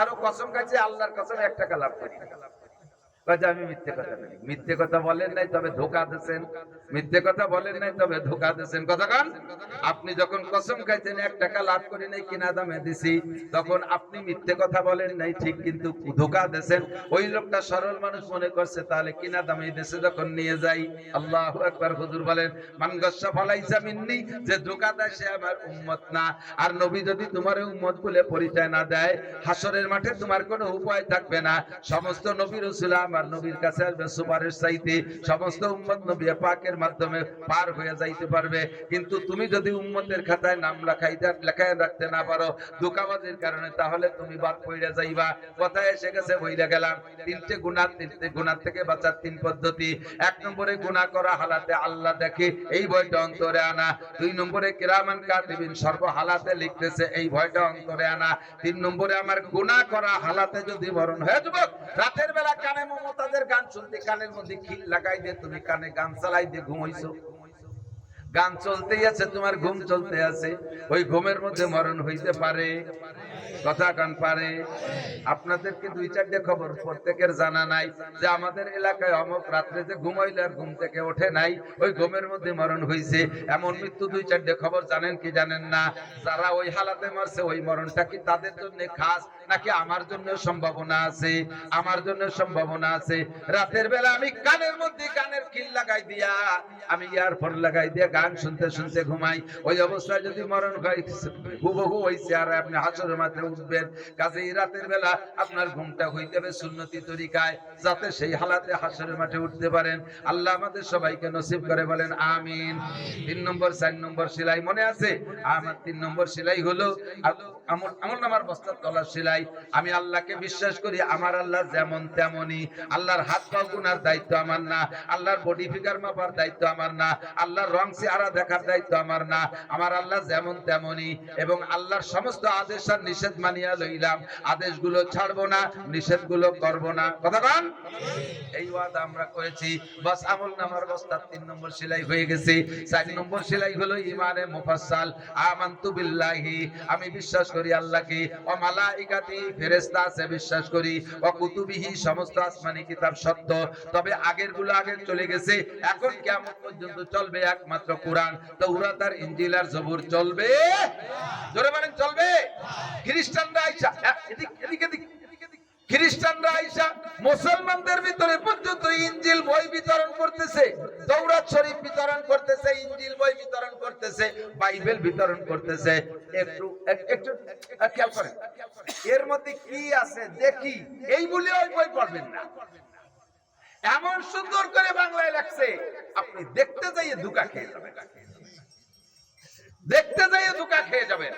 আরো কসম খাইছে আল্লাহর কসম 1 টাকা লাভ করি। আমি মিথ্যে কথা বলি। মিথ্যে কথা বলেন নাই, তবে ধোঁকা দিয়েছেন। মিথ্যে কথা বলেন নাই, তবে ধোঁকা দিয়েছেন। কথা কান, আপনি যখন কসম খাইছেন 1 টাকা লাভ করি নাই, কিনা দামে দিছি, তখন আপনি মিথ্যে কথা বলেন নাই ঠিক, কিন্তু ধোঁকা দিয়েছেন। ওই লোকটা সরল মানুষ মনে করছে তাহলে কিনা দামে দিয়েছে, যখন নিয়ে যাই। আল্লাহু আকবার। হুজুর বলেন, মান গাসসা ফালাইসা মিন্নি, যে ধোঁকা দেয় সে আমার উম্মত না। আর নবী যদি তোমার উম্মত বলে পরিচয় না দেয়, হাসরের মাঠে তোমার কোনো উপায় থাকবে না। সমস্ত নবী রাসূল আমার নবীর কাছে আসবে সুপারিশ চাইতে, সমস্ত উম্মত নবী পাকের মাধ্যমে পার হয়ে যাইতে পারবে। কিন্তু তুমি যদি উম্মতের খাতায় নাম লেখায় রাখতে না পারো ধোঁকাবাজির কারণে, তাহলে তুমি বাদ পড়ে যাইবা। কথায় এসে গেছে, বইলা গেলাম। 3টে গুনাহ, 3টে গুনাহ থেকে বাঁচার 3 পদ্ধতি। 1 নম্বরে গুনাহ করা হালাতে আল্লাহ দেখে, এই ভয়টা অন্তরে আনা। 2 নম্বরে কিরামান কাতিবিন সর্ব হালাতে লিখতেছে, এই ভয়টা অন্তরে আনা। 3 নম্বরে আমার গুনাহ করা হালাতে যদি মরণ হয়ে যুবক, রাতের বেলা কানে মমতাজের গান শুনতে, কানের মধ্যে খিল লাগাই দিয়ে তুমি কানে গান চালাই দিয়ে ঘুমাইছো, গান চলতেই আছে, তোমার ঘুম চলতে আছে, ওই ঘুমের মধ্যে মরণ হইতে পারে। কথা কান পারে। আপনাদেরকে 2-4টে খবর প্রত্যেকের জানা নাই, যে আমাদের এলাকায় অমুক রাত্রে যে ঘুমাইলে আর ঘুম থেকে ওঠে নাই, ওই ঘুমের মধ্যে মরণ হইছে। এমন মৃত্যু 2-4টে খবর জানেন কি জানেন না? যারা ওই হালাতে মরছে, ওই মরণটা কি তাদের জন্য খাস, নাকি আমার জন্য সম্ভাবনা আছে? আমার জন্য সম্ভাবনা আছে। রাতের বেলা আমি কানের মধ্যে গানের খিল লাগাই দিয়া, আমি ইয়ারফোন লাগাই দিয়া গান গান শুনতে শুনতে ঘুমাই, ওই অবস্থায় যদি মরণ হয় হুবহু ওই চেহারায় আপনি হাসরের মাঠে উঠবেন। কাজেই রাতের বেলা আপনার ঘুমটা হইতে হবে সুন্নতি তরিকায়, যাতে সেই হালাতে হাসরের মাঠে উঠতে পারেন। আল্লাহ আমাদের সবাইকে নসিব করে, বলেন আমিন। 3 নম্বর 4 নম্বর সেলাই মনে আছে? আমার 3 নম্বর সেলাই হলো আমলনামার বস্তার তলার সেলাই। আমি আল্লাহকে বিশ্বাস করি, আমার আল্লাহ যেমন তেমনই। আল্লাহর হাত পা গুনার দায়িত্ব আমার না, আল্লাহর বডি ফিগার মাপার দায়িত্ব আমার না, আল্লাহর রং চেহারা দেখার দায়িত্ব আমার না। আমার আল্লাহ যেমন তেমনই, এবং আল্লাহর সমস্ত আদেশ আর নিষেধ মানিয়া লইলাম। আদেশগুলো ছাড়বো না, নিষেধগুলো করব না। কথা বলেন, এই ওয়াদা আমরা করেছি। বাস আমলনামার বস্তার 3 নম্বর সেলাই হয়ে গেছে। 4 নম্বর সেলাই হলো ইমানে মুফাসসাল। আমানতু বিল্লাহি, আমি বিশ্বাস করি আল্লাহকে। ওয়া মালাইকাতি, ফেরেশতা আছে বিশ্বাস করি। ওয়া কুতুবিহি, সমস্ত আসমানি কিতাব সত্য, তবে আগের গুলো আগে চলে গেছে। এখন কিয়ামত পর্যন্ত চলবে একমাত্র কোরআন, তাওরাত আর ইনজিল আর জবুর চলবে। জোরে বলেন চলবে। খ্রিস্টানরা আইসা এদিকে খ্রিস্টানরা আইসা মুসলমানদের ভিতরে পর্যন্ত ইনজিল বই বিতরণ করতেছে, তাওরাত শরীফ বিতরণ করতেছে, ইনজিল বই বিতরণ করতেছে, বাইবেল বিতরণ করতেছে। একটু খেয়াল করেন এর মধ্যে কি আছে দেখি, এই বলে ওই বই পড়বেন না। এমন সুন্দর করে বাংলায় লেখছে, আপনি দেখতে যাইয়ে ধোঁকা খেয়ে যাবেন, দেখতে যাইয়ে ধোঁকা খেয়ে যাবেন।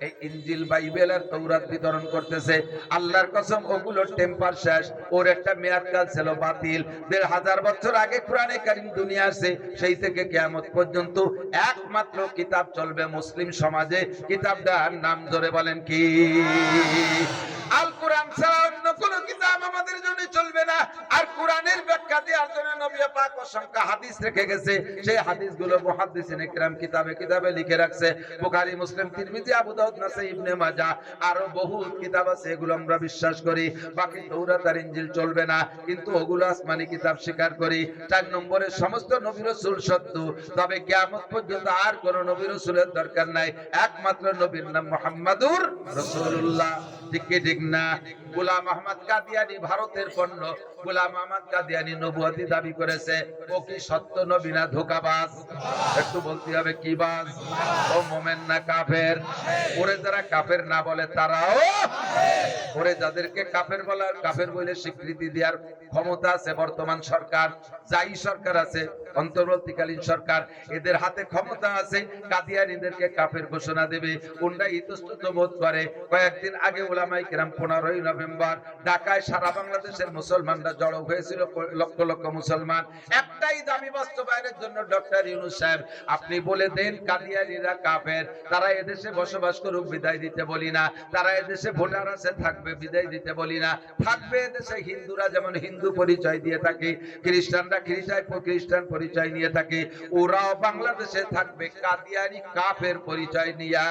এই ইনজিল বাইবেল আর তাওরাত বিতরণ করতেছে, আল্লাহর কসম ওগুলো টেম্পার শেষ, ওর একটা মেয়াদকাল ছিল বাতিল। ১৫০০ বছর আগে কোরআনে কারীম দুনিয়া আসে, সেই থেকে কিয়ামত পর্যন্ত একমাত্র কিতাব চলবে মুসলিম সমাজে। কিতাবটার নাম জোরে বলেন কি? আল কোরআন ছাড়া অন্য কোন কিতাব আমাদের জন্য চলবে না। আর কোরআনের ব্যাখ্যা দেওয়ার জন্য নবী পাক অসংখ্য হাদিস রেখে গেছে, সেই হাদিসগুলো মুহাদ্দিসিনে কিরাম কিতাবে কিতাবে লিখে রাখছে। বুখারী, মুসলিম, তিরমিজি, আবু দাউদ, নাসাই, ইবনে মাজাহ, আরো বহু কিতাব আছে, এগুলো আমরা বিশ্বাস করি। বাকি তাওরাত আর ইনজিল চলবে না, কিন্তু ওগুলো আসমানি কিতাব স্বীকার করি। 4 নম্বরে সমস্ত নবী রাসূল সত্য, তবে কিয়ামত পর্যন্ত আর কোন নবী রাসূলের দরকার নাই, একমাত্র নবীর নাম মুহাম্মাদুর রাসূলুল্লাহ। ঠিক না? গোলাম আহমদ কাদিয়ানী ভারতের পণ্য। গোলাম আহমদ কাদিয়ানী নবুয়তি দাবি করেছে, ও কি সত্য নবী না ধোঁকাবাজ? একটু বলতে হবে কি বাজ? ও মুমিন না কাফের? ওরে যারা কাফের না বলে তারাও, ওরে যাদেরকে কাফের বলার, কাফের বলে স্বীকৃতি দেওয়ার ক্ষমতা আছে বর্তমান সরকার, যাই সরকার আছে, অন্তর্বর্তীকালীন সরকার, এদের হাতে ক্ষমতা আছে কাদিয়ানীদেরকে কাফের ঘোষণা দেবে। কোনটা ইতস্তত বোধ করে। কয়েকদিন আগে উলামায়ে কেরাম 15ই নভেম্বর ঢাকায় সারা বাংলাদেশের মুসলমানরা জড়ো হয়েছিল, লক্ষ লক্ষ মুসলমান। একটাই দাবি বাস্তবায়নের জন্য, ডক্টর ইউনূস সাহেব আপনি বলে দেন কাদিয়ানীরা কাফের, তারা এদেশে বসবাস করুক, বিদায় দিতে বলি না। তারা এদেশে ভোটার আছে, থাকবে, বিদায় দিতে বলি না। থাকবে এদেশে হিন্দুরা যেমন হিন্দু পরিচয় দিয়ে থাকে, খ্রিস্টানরা খ্রিস্টান পরিচয় নিয়ে থাকে, ওরাও বাংলাদেশে থাকবে কাদিয়ানী কাফের পরিচয় নিয়া।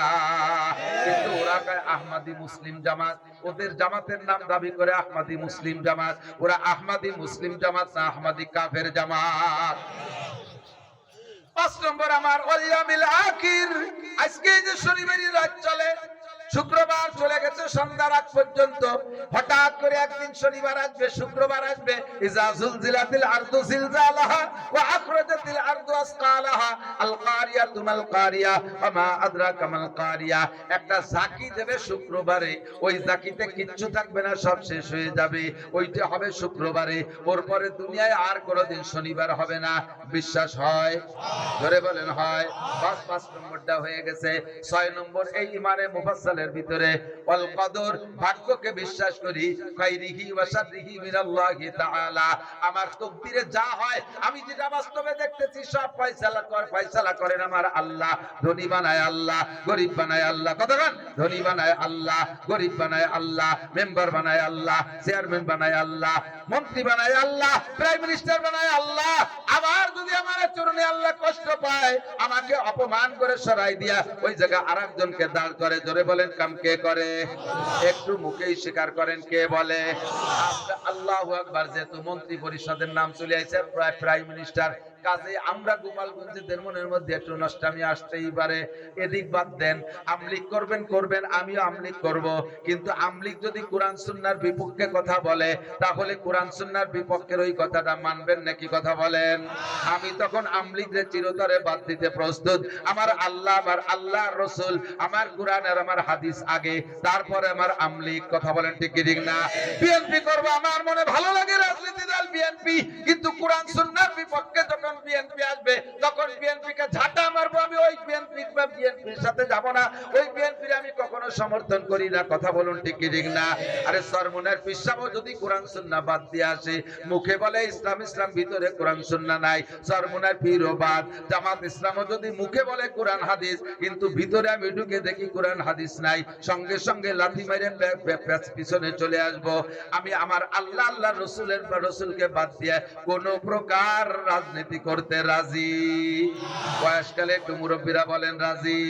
কিন্তু ওরা কয় আহমদি মুসলিম জামাত, ওদের জামাতের নাম দাবি করে আহমদি মুসলিম জামাত। ওরা আহমদি মুসলিম জামাত না, আহমদি কাফের জামাত। 5 নম্বর আমার ওয়ালিয়ামিল আখির, আজকে যে শনিবারের রাত চলে, শুক্রবার চলে গেছে সন্ধ্যার আগ পর্যন্ত, হঠাৎ করে একদিন শনিবার আসবে, শুক্রবার আসবে। ইজা জুলজিলাতিল আরদু জিলজালাহা ওয়া আখরাজাতিল আরদু আসকালাহা আল কারিয়াতু মাল কারিয়া ওয়া মা আদরাকা মাল কারিয়া। একটা জাকি দেবে শুক্রবারে, ওই জাকিতে কিচ্ছু থাকবে না, সব শেষ হয়ে যাবে। ওইটা হবে শুক্রবারে, ওর পরে দুনিয়ায় আর কোনোদিন শনিবার হবে না। বিশ্বাস হয়? জোরে বলেন হয়। 5 নম্বরটা হয়ে গেছে। 6 নম্বর এই ইমানে মুফাসসালের ভিতরে ওয়াল কদর, ভাগ্যকে বিশ্বাস করি, খাইরিহি ওয়া শাররিহি মিনাল্লাহি তাআলা। আমার তাকদীরে যা হয়, আমি যেটা বাস্তবে দেখতেছি, সব ফয়সালা করেন আমার আল্লাহ। ধনী বানায় আল্লাহ, গরীব বানায় আল্লাহ। কথা বলেন, ধনী বানায় আল্লাহ, গরীব বানায় আল্লাহ, মেম্বার বানায় আল্লাহ, চেয়ারম্যান বানায় আল্লাহ, মন্ত্রী বানায় আল্লাহ, প্রাইম মিনিস্টার বানায় আল্লাহ। আবার যদি আমার চরণে আল্লাহ কষ্ট পায়, আমাকে অপমান করে সরাই দিয়া ওই জায়গায় আরেকজনকে দাঁড় করে। জোরে বলেন কাম কে করে? একটু মুখেই স্বীকার করেন কে বলে? আল্লাহু আকবার। যেহেতু মন্ত্রী পরিষদের নাম চলে আসছে, প্রাইম মিনিস্টার, কাজে আমরা গোপালগঞ্জীদের মনের মধ্যে একটু নষ্টামি আসতেই পারে। এদিক বাদ দেন, আমলিক করবেন করবেন, আমিও আমলিক করব, কিন্তু আমলিক যদি কোরআন সুন্নাহর বিপক্ষে কথা বলে তাহলে কোরআন সুন্নাহর বিপক্ষের ওই কথাটা মানবেন নাকি? কথা বলেন। আমি তখন আমলিকদের চিরতরে বাদ দিতে প্রস্তুত। আমার আল্লাহ, আমার আল্লাহ রসুল, আমার কোরআন আর আমার হাদিস আগে, তারপরে আমার আমলিক। কথা বলেন ঠিক কি ঠিক না? বিএনপি করবো, আমার মনে ভালো লাগে রাজনীতি দল বিএনপি, কিন্তু কোরআন সুন্নাহর বিপক্ষে যখন বিএনপি আসবে তখন বিএনপি কে ঝাঁটা মারবো। আমি ওই বিএনপি বা বিএনপির সাথে যাব না, ওই বিএনপির আমি কখনো সমর্থন করি না। কথা বলুন ঠিক কি ঠিক না? আরে সরমুনার পিসাবও যদি কোরআন সুন্নাহ বাদ দিয়ে আসে, মুখে বলে ইসলাম ইসলাম, ভিতরে কোরআন সুন্নাহ নাই, সরমুনার পীরও বাদ। জামাত ইসলামও যদি মুখে বলে কোরআন হাদিস, কিন্তু ভিতরে আমি ঢুকে দেখি কোরআন হাদিস নাই, সঙ্গে সঙ্গে লাথি মেরে পিছনে চলে আসব। আমি আমার আল্লাহ আল্লাহ রসুলের রসুলকে বাদ দিয়ে কোন প্রকার রাজনীতি করতে রাজি। বয়সকালে একটু মুরব্বীরা বলেন রাজি।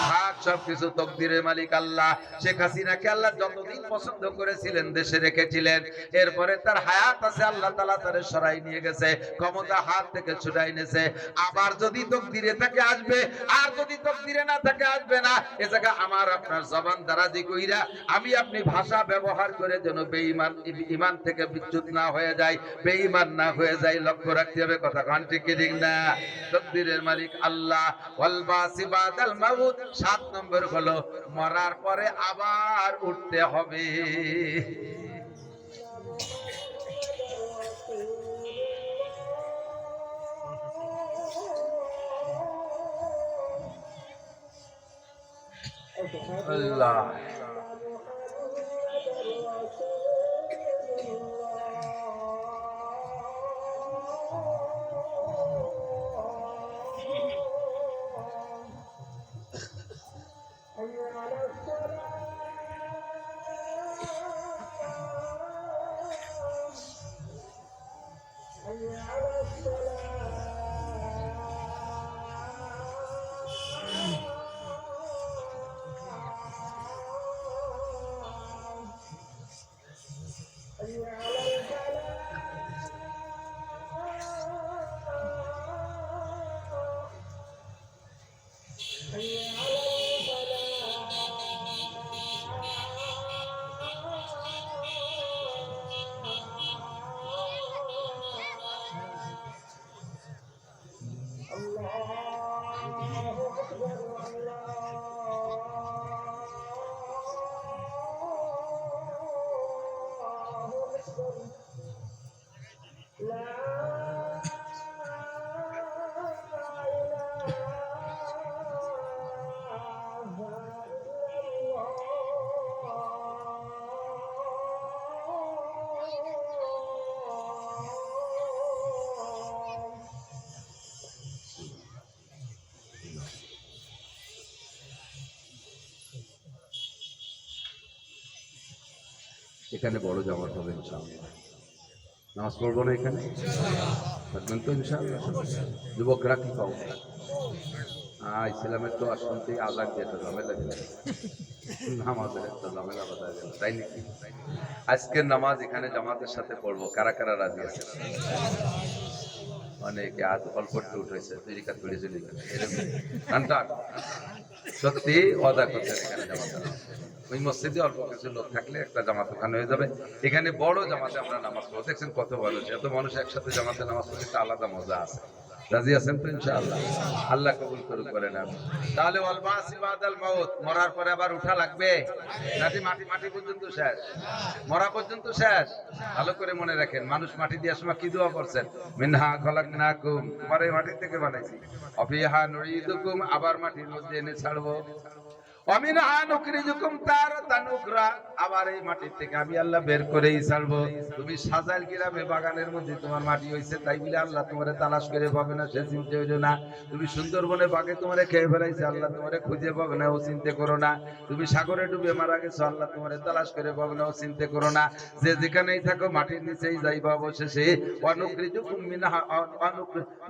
থাক, সবকিছু তকদিরের মালিক আল্লাহ। শেখ হাসিনাকে আল্লাহ যতদিন পছন্দ করেছিলেন দেশে রেখেছিলেন, এরপরে তার হায়াত আছে, আল্লাহ তাআলা তারে সরাই নিয়ে গেছে, ক্ষমতা হাত থেকে ছুটাই নিয়েছে। আবার যদি তকদিরে থাকে আসবে, আর যদি তকদিরে না থাকে আসবে না। এ জায়গা আমার আপনার জবান দারাজি কইরা আমি আপনি ভাষা ব্যবহার করে যেন বেঈমান ঈমান থেকে বিচ্যুত না হয়ে যায়, বেঈমান না হয়ে যায়, লক্ষ্য রাখতে হবে। কথা কান ঠিক কি ঠিক না? তকদিরের মালিক আল্লাহ। ওয়াল বাসি বাদাল মাউত, 7 নম্বর হলো মরার পরে আবার উঠতে হবে। আল্লাহ এখানে বড় জামাত হবে ইনশাআল্লাহ। নামাজ পড়বো না এখানে? থাকবেন তো ইনশাআল্লাহ? যুবকরা কি পাবো? ইসলামের তো আসলে আজাদ দিয়ে একটা ঝামেলা গেল, নামাজের একটা ঝামেলা বাধা গেল, তাই নাকি? আজকের নামাজ এখানে জামাতের সাথে পড়বো, কারা কারা রাজি আছে? অনেকে আজ অল্প উঠেছে, তৈরি কাজ করে চলে গেছে, সত্যি অদা করছেন এখানে জামাত। ওই মসজিদে অল্প কিছু লোক থাকলে একটা জামাত ওখানে হয়ে যাবে। এখানে বড় জামাতে আমরা নামাজ পড়বো। দেখছেন কত মানুষ, এত মানুষ একসাথে জামাতে নামাজ পড়লে একটা আলাদা মজা আছে। রাজি আছেন তো ইনশাআল্লাহ? আল্লাহ কবুল করুক বলেন আমি। তাহলে ওয়াল বাসি বাদাল মাউত, মরার পরে আবার উঠা লাগবে নাকি মাটি মাটি পর্যন্ত শেষ? মরা পর্যন্ত শেষ। ভালো করে মনে রাখেন, মানুষ মাটি দিয়ে সময় কি দোয়া করছেন? মিনহা খলাকনাকুম, তোমার এই মাটি থেকে বানাইছি, অফিহা নুঈদুকুম, আবার মাটির মধ্যে এনে ছাড়বো, অমিনহা নুখরিজুকুম তারাতান উখরা, আবার এই মাটির থেকে আমি আল্লাহ বের করেই ছাড়বো। তুমি সাজাইল গ্রামে বাগানের মধ্যে তোমার মাটি হইছে, তাই বলে আল্লাহ তোমারে তালাশ করে পাবে না, সে চিন্তা হইল না। তুমি সুন্দরবনে বাগে তোমারে খেয়ে ফেলাইছে, আল্লাহ তোমারে খুঁজে পাবে না, ও চিন্তা করো না। তুমি সাগরে ডুবে মারা গেছো, আল্লাহ তোমারে তালাশ করে পাবে না, ও চিন্তা করো না। যে যেখানেই থাকো মাটির নিচেই যাইবা অবশেষে। ওয়ানুখরিজুকুম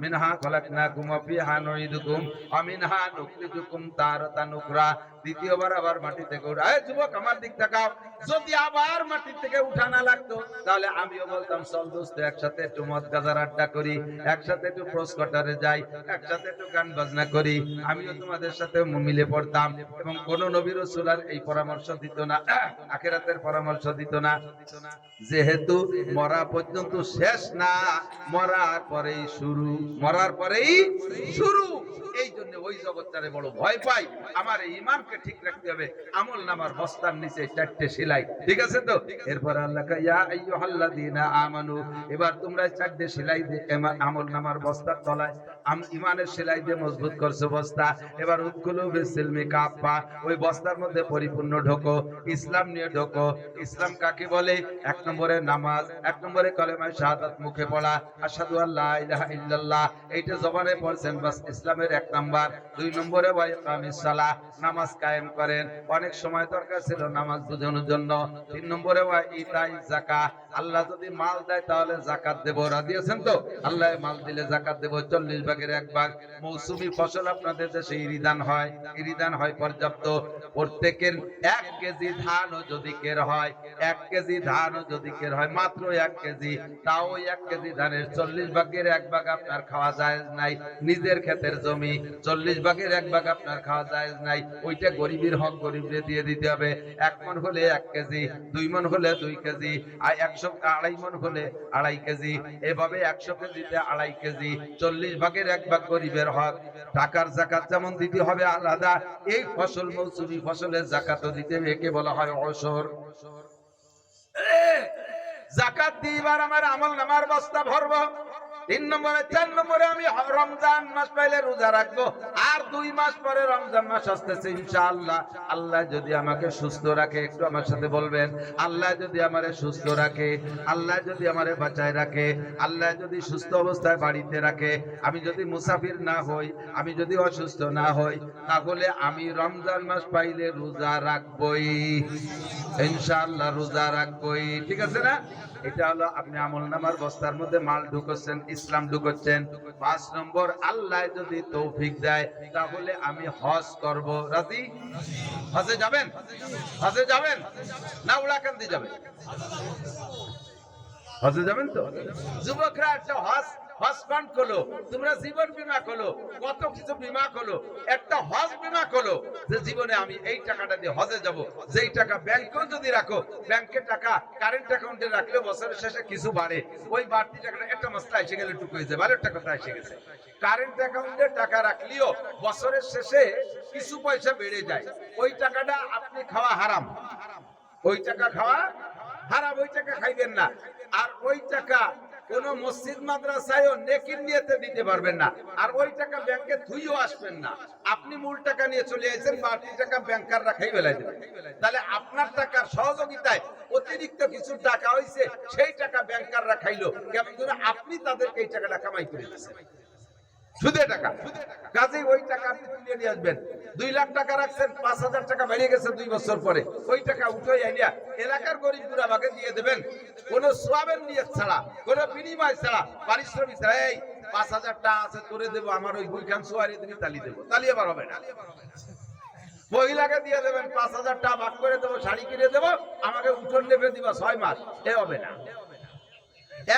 মিনহা খলাকনাকুম ওয়া ফিহা নুঈদুকুম ওয়া মিনহা নুখরিজুকুম তারাতান উখরা। দ্বিতীয়বার আবার মাটি থেকে উঠা, এই যুবক আমার দিক তাকাও। যদি আবার মাটি থেকে উঠা না লাগতো তাহলে আমিও বলতাম চল দোস্ত একসাথে একটু মদ গাজার আড্ডা করি, একসাথে একটু ক্রস কাটারে যাই, একসাথে একটু গান বাজনা করি, আমিও তোমাদের সাথে মিলে পড়তাম। এবং কোন নবী রাসূল এই পরামর্শ দিত না, আখিরাতের পরামর্শ দিত না। যেহেতু মরা পর্যন্ত শেষ না, মরার পরেই শুরু, মরার পরেই শুরু। এই জন্য ওই জগৎটারে বড় ভয় পাই। আমার ঈমানকে ঠিক রাখতে হবে। আমল নামার বস্তার নিচে 4টে সেলাই, ঠিক আছে তো? এরপর আল্লাহ কয় ইয়া আইয়ুহাল্লাযীনা আমানু, এবার তোমরা 4টে সেলাই দিয়ে আমল নামার বস্তার তলায় ঈমানের সেলাই দিয়ে মজবুত করছো বস্তা। এবার উদখুলু বিসিলমি কাফা, ওই বস্তার মধ্যে পরিপূর্ণ ঢোকো, ইসলাম নিয়ে ঢোকো। ইসলাম কাকে বলে? 1 নম্বরে নামাজ, 1 নম্বরে কালেমা শাহাদাত মুখে পড়া, আশহাদু আল্লা ইলাহা ইল্লাল্লাহ, এইটা জবানে পড়ছেন বাস ইসলামের 1 নাম্বার। 2 নম্বরে ওয়া ইকামিস সালাহ, নামাজ কায়েম করেন। অনেক সময় দরকার ছিল নামাজ বুঝানোর জন্য। 3 নম্বরে ওয়া ইতাই যাকাত, আল্লাহ যদি মাল দেয় তাহলে যাকাত দেব। রাজি আছেন তো? আল্লাহ মাল দিলে যাকাত দেব। 40 ভাগের 1 ভাগ। মৌসুমী ফসল আপনাদের দেশে ইরিদান হয়, ইরিদান হয় পর্যাপ্ত। প্রত্যেকের 1 কেজি ধানও যদি কের হয়, 1 কেজি ধানও যদি কের হয়, মাত্র 1 কেজি, তাও 1 কেজি ধানের 40 ভাগের 1 ভাগ আপনার খাওয়া জায়েজ নাই। নিজের ক্ষেতের জমি 40 ভাগের 1 ভাগ আপনার খাওয়া জায়েজ নাই। ওইটা গরিবের হক, গরিবরে দিয়ে দিতে হবে। 1 মণ হলে 1 কেজি, 2 মণ হলে 2 কেজি, আর 2.5 মণ হলে 2.5 কেজি, এভাবে 100 কেজিতে 2.5 কেজি, 40 ভাগের 1 ভাগ গরিবের হক। টাকার যাকাত যেমন দিতে হবে আলাদা, এই ফসল মৌসুমী ফসলের যাকাতও দিতে হবে। একে বলা হয় অশর। যাকাত দিবার আমার আমল নামার বস্তা ভরবো। 3 নম্বরে 4 নম্বরে আমি রমজান মাস পাইলে রোজা রাখবো। আর 2 মাস পরে রমজান মাস আসতেছে ইনশাআল্লাহ। আল্লাহ যদি আমাকে সুস্থ রাখে, একটু আমার সাথে বলবেন, আল্লাহ যদি আমারে সুস্থ রাখে, আল্লাহ যদি আমারে বাঁচায় রাখে, আল্লাহ যদি সুস্থ অবস্থায় বাড়িতে রাখে, আমি যদি মুসাফির না হই, আমি যদি অসুস্থ না হই, তাহলে আমি রমজান মাস পাইলে রোজা রাখবই ইনশাআল্লাহ, রোজা রাখবই। ঠিক আছে না? এটা হলো আপনি আমল নামার বস্তার মধ্যে মাল ঢুকাচ্ছেন, ইসলাম ঢুকাচ্ছেন। 5 নম্বর, আল্লাহ যদি তৌফিক দেয় তাহলে আমি হজ করব। রাজি? হজে যাবেন? হজে যাবেন না উড়াকান্দি যাবেন? হজে যাবেন তো? যুবকরা একটা হজ ফান্ড করলো, তোমরা জীবন বীমা করলো, কত কিছু বীমা করলো, একটা হজ বীমা করলো যে জীবনে আমি এই টাকাটা দিয়ে হজে যাব। যেই টাকা ব্যাংকেও যদি রাখো, ব্যাংকের টাকা কারেন্ট অ্যাকাউন্টে রাখলে বছরের শেষে কিছু বাড়ে, ওই বাড়তি টাকাটা একটা মাসটা এসে গেলে টুকু হয়ে যায়, বারের টাকাটা এসে গেছে। কারেন্ট অ্যাকাউন্টে টাকা রাখলেও বছরের শেষে কিছু পয়সা বেড়ে যায়, ওই টাকাটা আপনি খাওয়া হারাম, ওই টাকা খাওয়া হারাম, ওই টাকা খাইবেন না। আর ওই টাকা কোন মসজিদ মাদ্রাসায়ও নেকির নিয়তে দিতে পারবেন না। আর ওই টাকা ব্যাংকে থুইও আসবেন না। আপনি মূল টাকা নিয়ে চলে আসেন, বাড়তি টাকা ব্যাংকাররা খাই ফেলাই দেবে। তাহলে আপনার টাকার সহযোগিতায় অতিরিক্ত কিছু টাকা হইছে, সেই টাকা ব্যাংকাররা খাইলো, কেমন করে আপনি তাদেরকে এই টাকাটা কামাই করে দিয়েছেন সুদে টাকা। কাজেই ওই টাকা আপনি তুলে নিয়ে আসবেন। 2 লাখ টাকা রাখছেন, 5,000 টাকা বেড়ে গেছে 2 বছর পরে, ওই টাকা উঠে আইয়া এলাকার গরিব গুড়াবাকে দিয়ে দেবেন, কোন সোয়াবের নিয়ত ছাড়া, কোন বিনিময় ছাড়া, পারিশ্রমিক ছাড়া। এই 5,000 টাকা আছে তোরে দেবো, আমার ওই গুইখান সোয়ারি তুমি তালি দেবো, তালি আবার হবে না। মহিলাকে দিয়ে দেবেন 5,000 টাকা ভাগ করে দেবো, শাড়ি কিনে দেবো, আমাকে উঠোন নেবে দিবা 6 মাস, এ হবে না।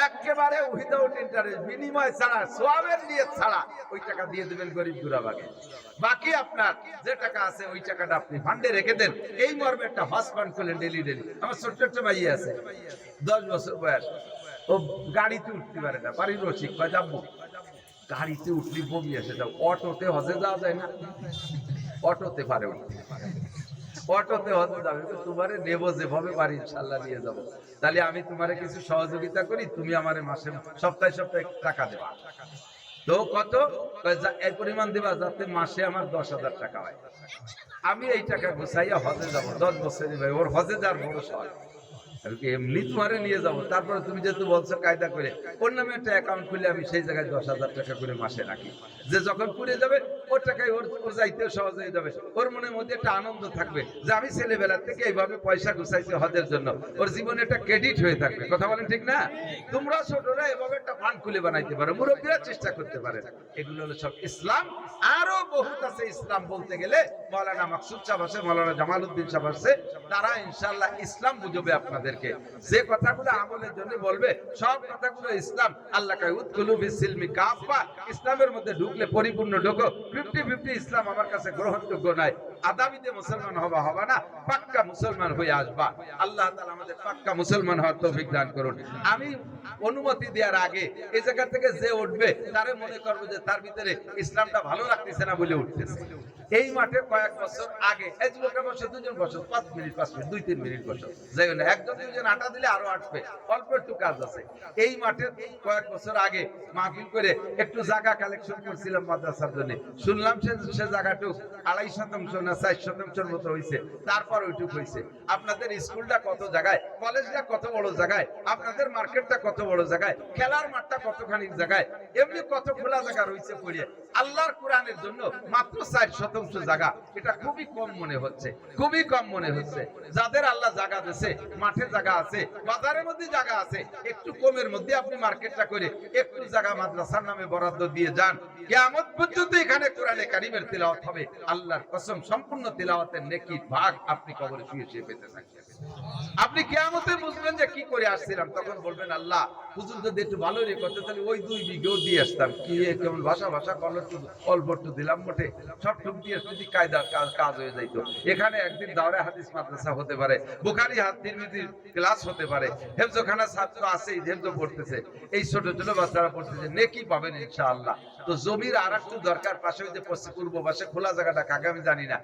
একেবারে উইদাউট ইন্টারেস্ট, বিনিময় ছাড়া, সোয়াবের নিয়ত ছাড়া ওই টাকা দিয়ে দিবেন গরিব গুরাবাকে। বাকি আপনার যে টাকা আছে ওই টাকাটা আপনি ফান্ডে রেখে দেন। এই মর্মে একটা হজ ফান্ড করলেন ডেলি ডেলি। আমার ছোট্ট একটা ভাই আছে, 10 বছর বয়স, ও গাড়িতে উঠতে পারে না, পারিপার্শ্বিক কয় যাবো, গাড়িতে উঠলি বমি আসে, যাও অটোতে হজে যাওয়া যায় না, অটোতে পারে উঠতে, অটোতে হজে যাবে, তোমারে নেবো যেভাবে পারি ইনশাআল্লাহ নিয়ে যাবো। তাহলে আমি তোমারে কিছু সহযোগিতা করি, তুমি আমারে মাসে সপ্তাহে সপ্তাহে টাকা দেবা। তো কত? এই পরিমাণ দিবা যাতে মাসে আমার 10,000 টাকা হয়। আমি এই টাকা গুছাইয়া হজে যাবো, 10 বছর ভাই, ওর হজে যাওয়ার বড় শখ। আর কি এমনি তোমারে নিয়ে যাবো, তারপরে তুমি যেহেতু বলছো কায়দা করে ওর নামে একটা অ্যাকাউন্ট খুলে আমি সেই জায়গায় 10,000 টাকা করে মাসে রাখি, যে যখন পুড়ে যাবে ওর টাকায় ওর যাইতেও সহজ হয়ে যাবে, ওর মনের মধ্যে একটা আনন্দ থাকবে যে আমি ছেলেবেলার থেকে এইভাবে পয়সা গুছাইছি হজের জন্য, ওর জীবনে একটা ক্রেডিট হয়ে থাকবে। কথা বলেন ঠিক না? তোমরা ছোটরা এভাবে একটা ফান্ড খুলে বানাইতে পারো, মুরব্বীরা চেষ্টা করতে পারেন। এগুলো হলো সব ইসলাম। আরো বহুত আছে ইসলাম বলতে গেলে, মাওলানা মাকসুদ সাহেব আছে, মাওলানা জামালউদ্দিন সাহেব আছে, তারা ইনশাআল্লাহ ইসলাম বুঝাবে আপনাদেরকে। যে কথাগুলো আমলের জন্য বলবে সব কথাগুলো ইসলাম। আল্লাহ কয় উদখুলু ফিস-সিলমি কাফা, ইসলামের মধ্যে ঢুকলে পরিপূর্ণ ঢোকো। 50-50 ইসলাম আমার কাছে গ্রহণযোগ্য নয়। আদাবিতে মুসলমান হবে না, পাক্কা মুসলমান হয়ে আসবা। আল্লাহ তাআলা আমাদের পাক্কা মুসলমান হওয়ার তৌফিক দান করুন। আমি অনুমতি দেওয়ার আগে এই জায়গা থেকে যে উঠবে তারে মনে করবো যে তার ভিতরে ইসলামটা ভালো লাগতেছে না বলে উঠতেছে। এই মাঠে কয়েক বছর আগে এই যুবকরা বসে, দুজন বসে, 5 মিনিট 2-3 মিনিট বসে, যাই না একজন দুজন আটা দিলে আরো আসবে, অল্প একটু কাজ আছে। এই মাঠে কয়েক বছর আগে মাহফিল করে একটু জায়গা কালেকশন করছিলাম মাদ্রাসার জন্য, শুনলাম সে জায়গাটুক 2.5 শতাংশ না 4 শতাংশের মতো হয়েছে। তারপর ওইটুক হয়েছে। আপনাদের স্কুলটা কত জায়গায়, কলেজটা কত বড় জায়গায়, আপনাদের মার্কেটটা কত বড় জায়গায়, খেলার মাঠটা কতখানি জায়গায়, এমনি কত খোলা জায়গা রয়েছে পড়িয়ে। আল্লাহর কোরআনের জন্য মাত্র 4 শতাংশ জায়গা, এটা খুবই কম মনে হচ্ছে, খুবই কম মনে হচ্ছে। যাদের আল্লাহ জায়গা দিয়েছে, মাঠে জায়গা আছে, বাজারের মধ্যে জায়গা আছে, একটু কমের মধ্যে আপনি মার্কেটটা করে একটু জায়গা মাদ্রাসার নামে বরাদ্দ দিয়ে যান, কিয়ামত পর্যন্ত এখানে কোরআনে কারিমের তিলাওয়াত হবে। আল্লাহর কসম, সম্পূর্ণ তিলাওয়াতের নেকি ভাগ আপনি কবরে শুয়ে শুয়ে পেতে থাকবেন। আপনি কিয়ামতে বুঝবেন যে কি করে আসছিলাম, তখন বলবেন আল্লাহ হুজুর যদি একটু ভালো রে করতে, তাহলে ওই 2 বিঘেও দিয়ে আসতাম। কি কেমন ভাষা কলর অল্প একটু দিলাম, মোটে সব টুক দিয়ে যদি কায়দা কাজ হয়ে যাইতো। এখানে একদিন দাওরা হাদিস মাদ্রাসা হতে পারে, বুখারী তিরমিজির ক্লাস হতে পারে, হেফজখানা ছাত্র আছে, হেফজ পড়তেছে, এই ছোট ছোট বাচ্চারা পড়তেছে, নেকি পাবেন ইনশাআল্লাহ। তো জমির আর একটু দরকার, পাশে ওই যে পূর্ব পাশে খোলা জায়গাটা কাকে আমি জানি না,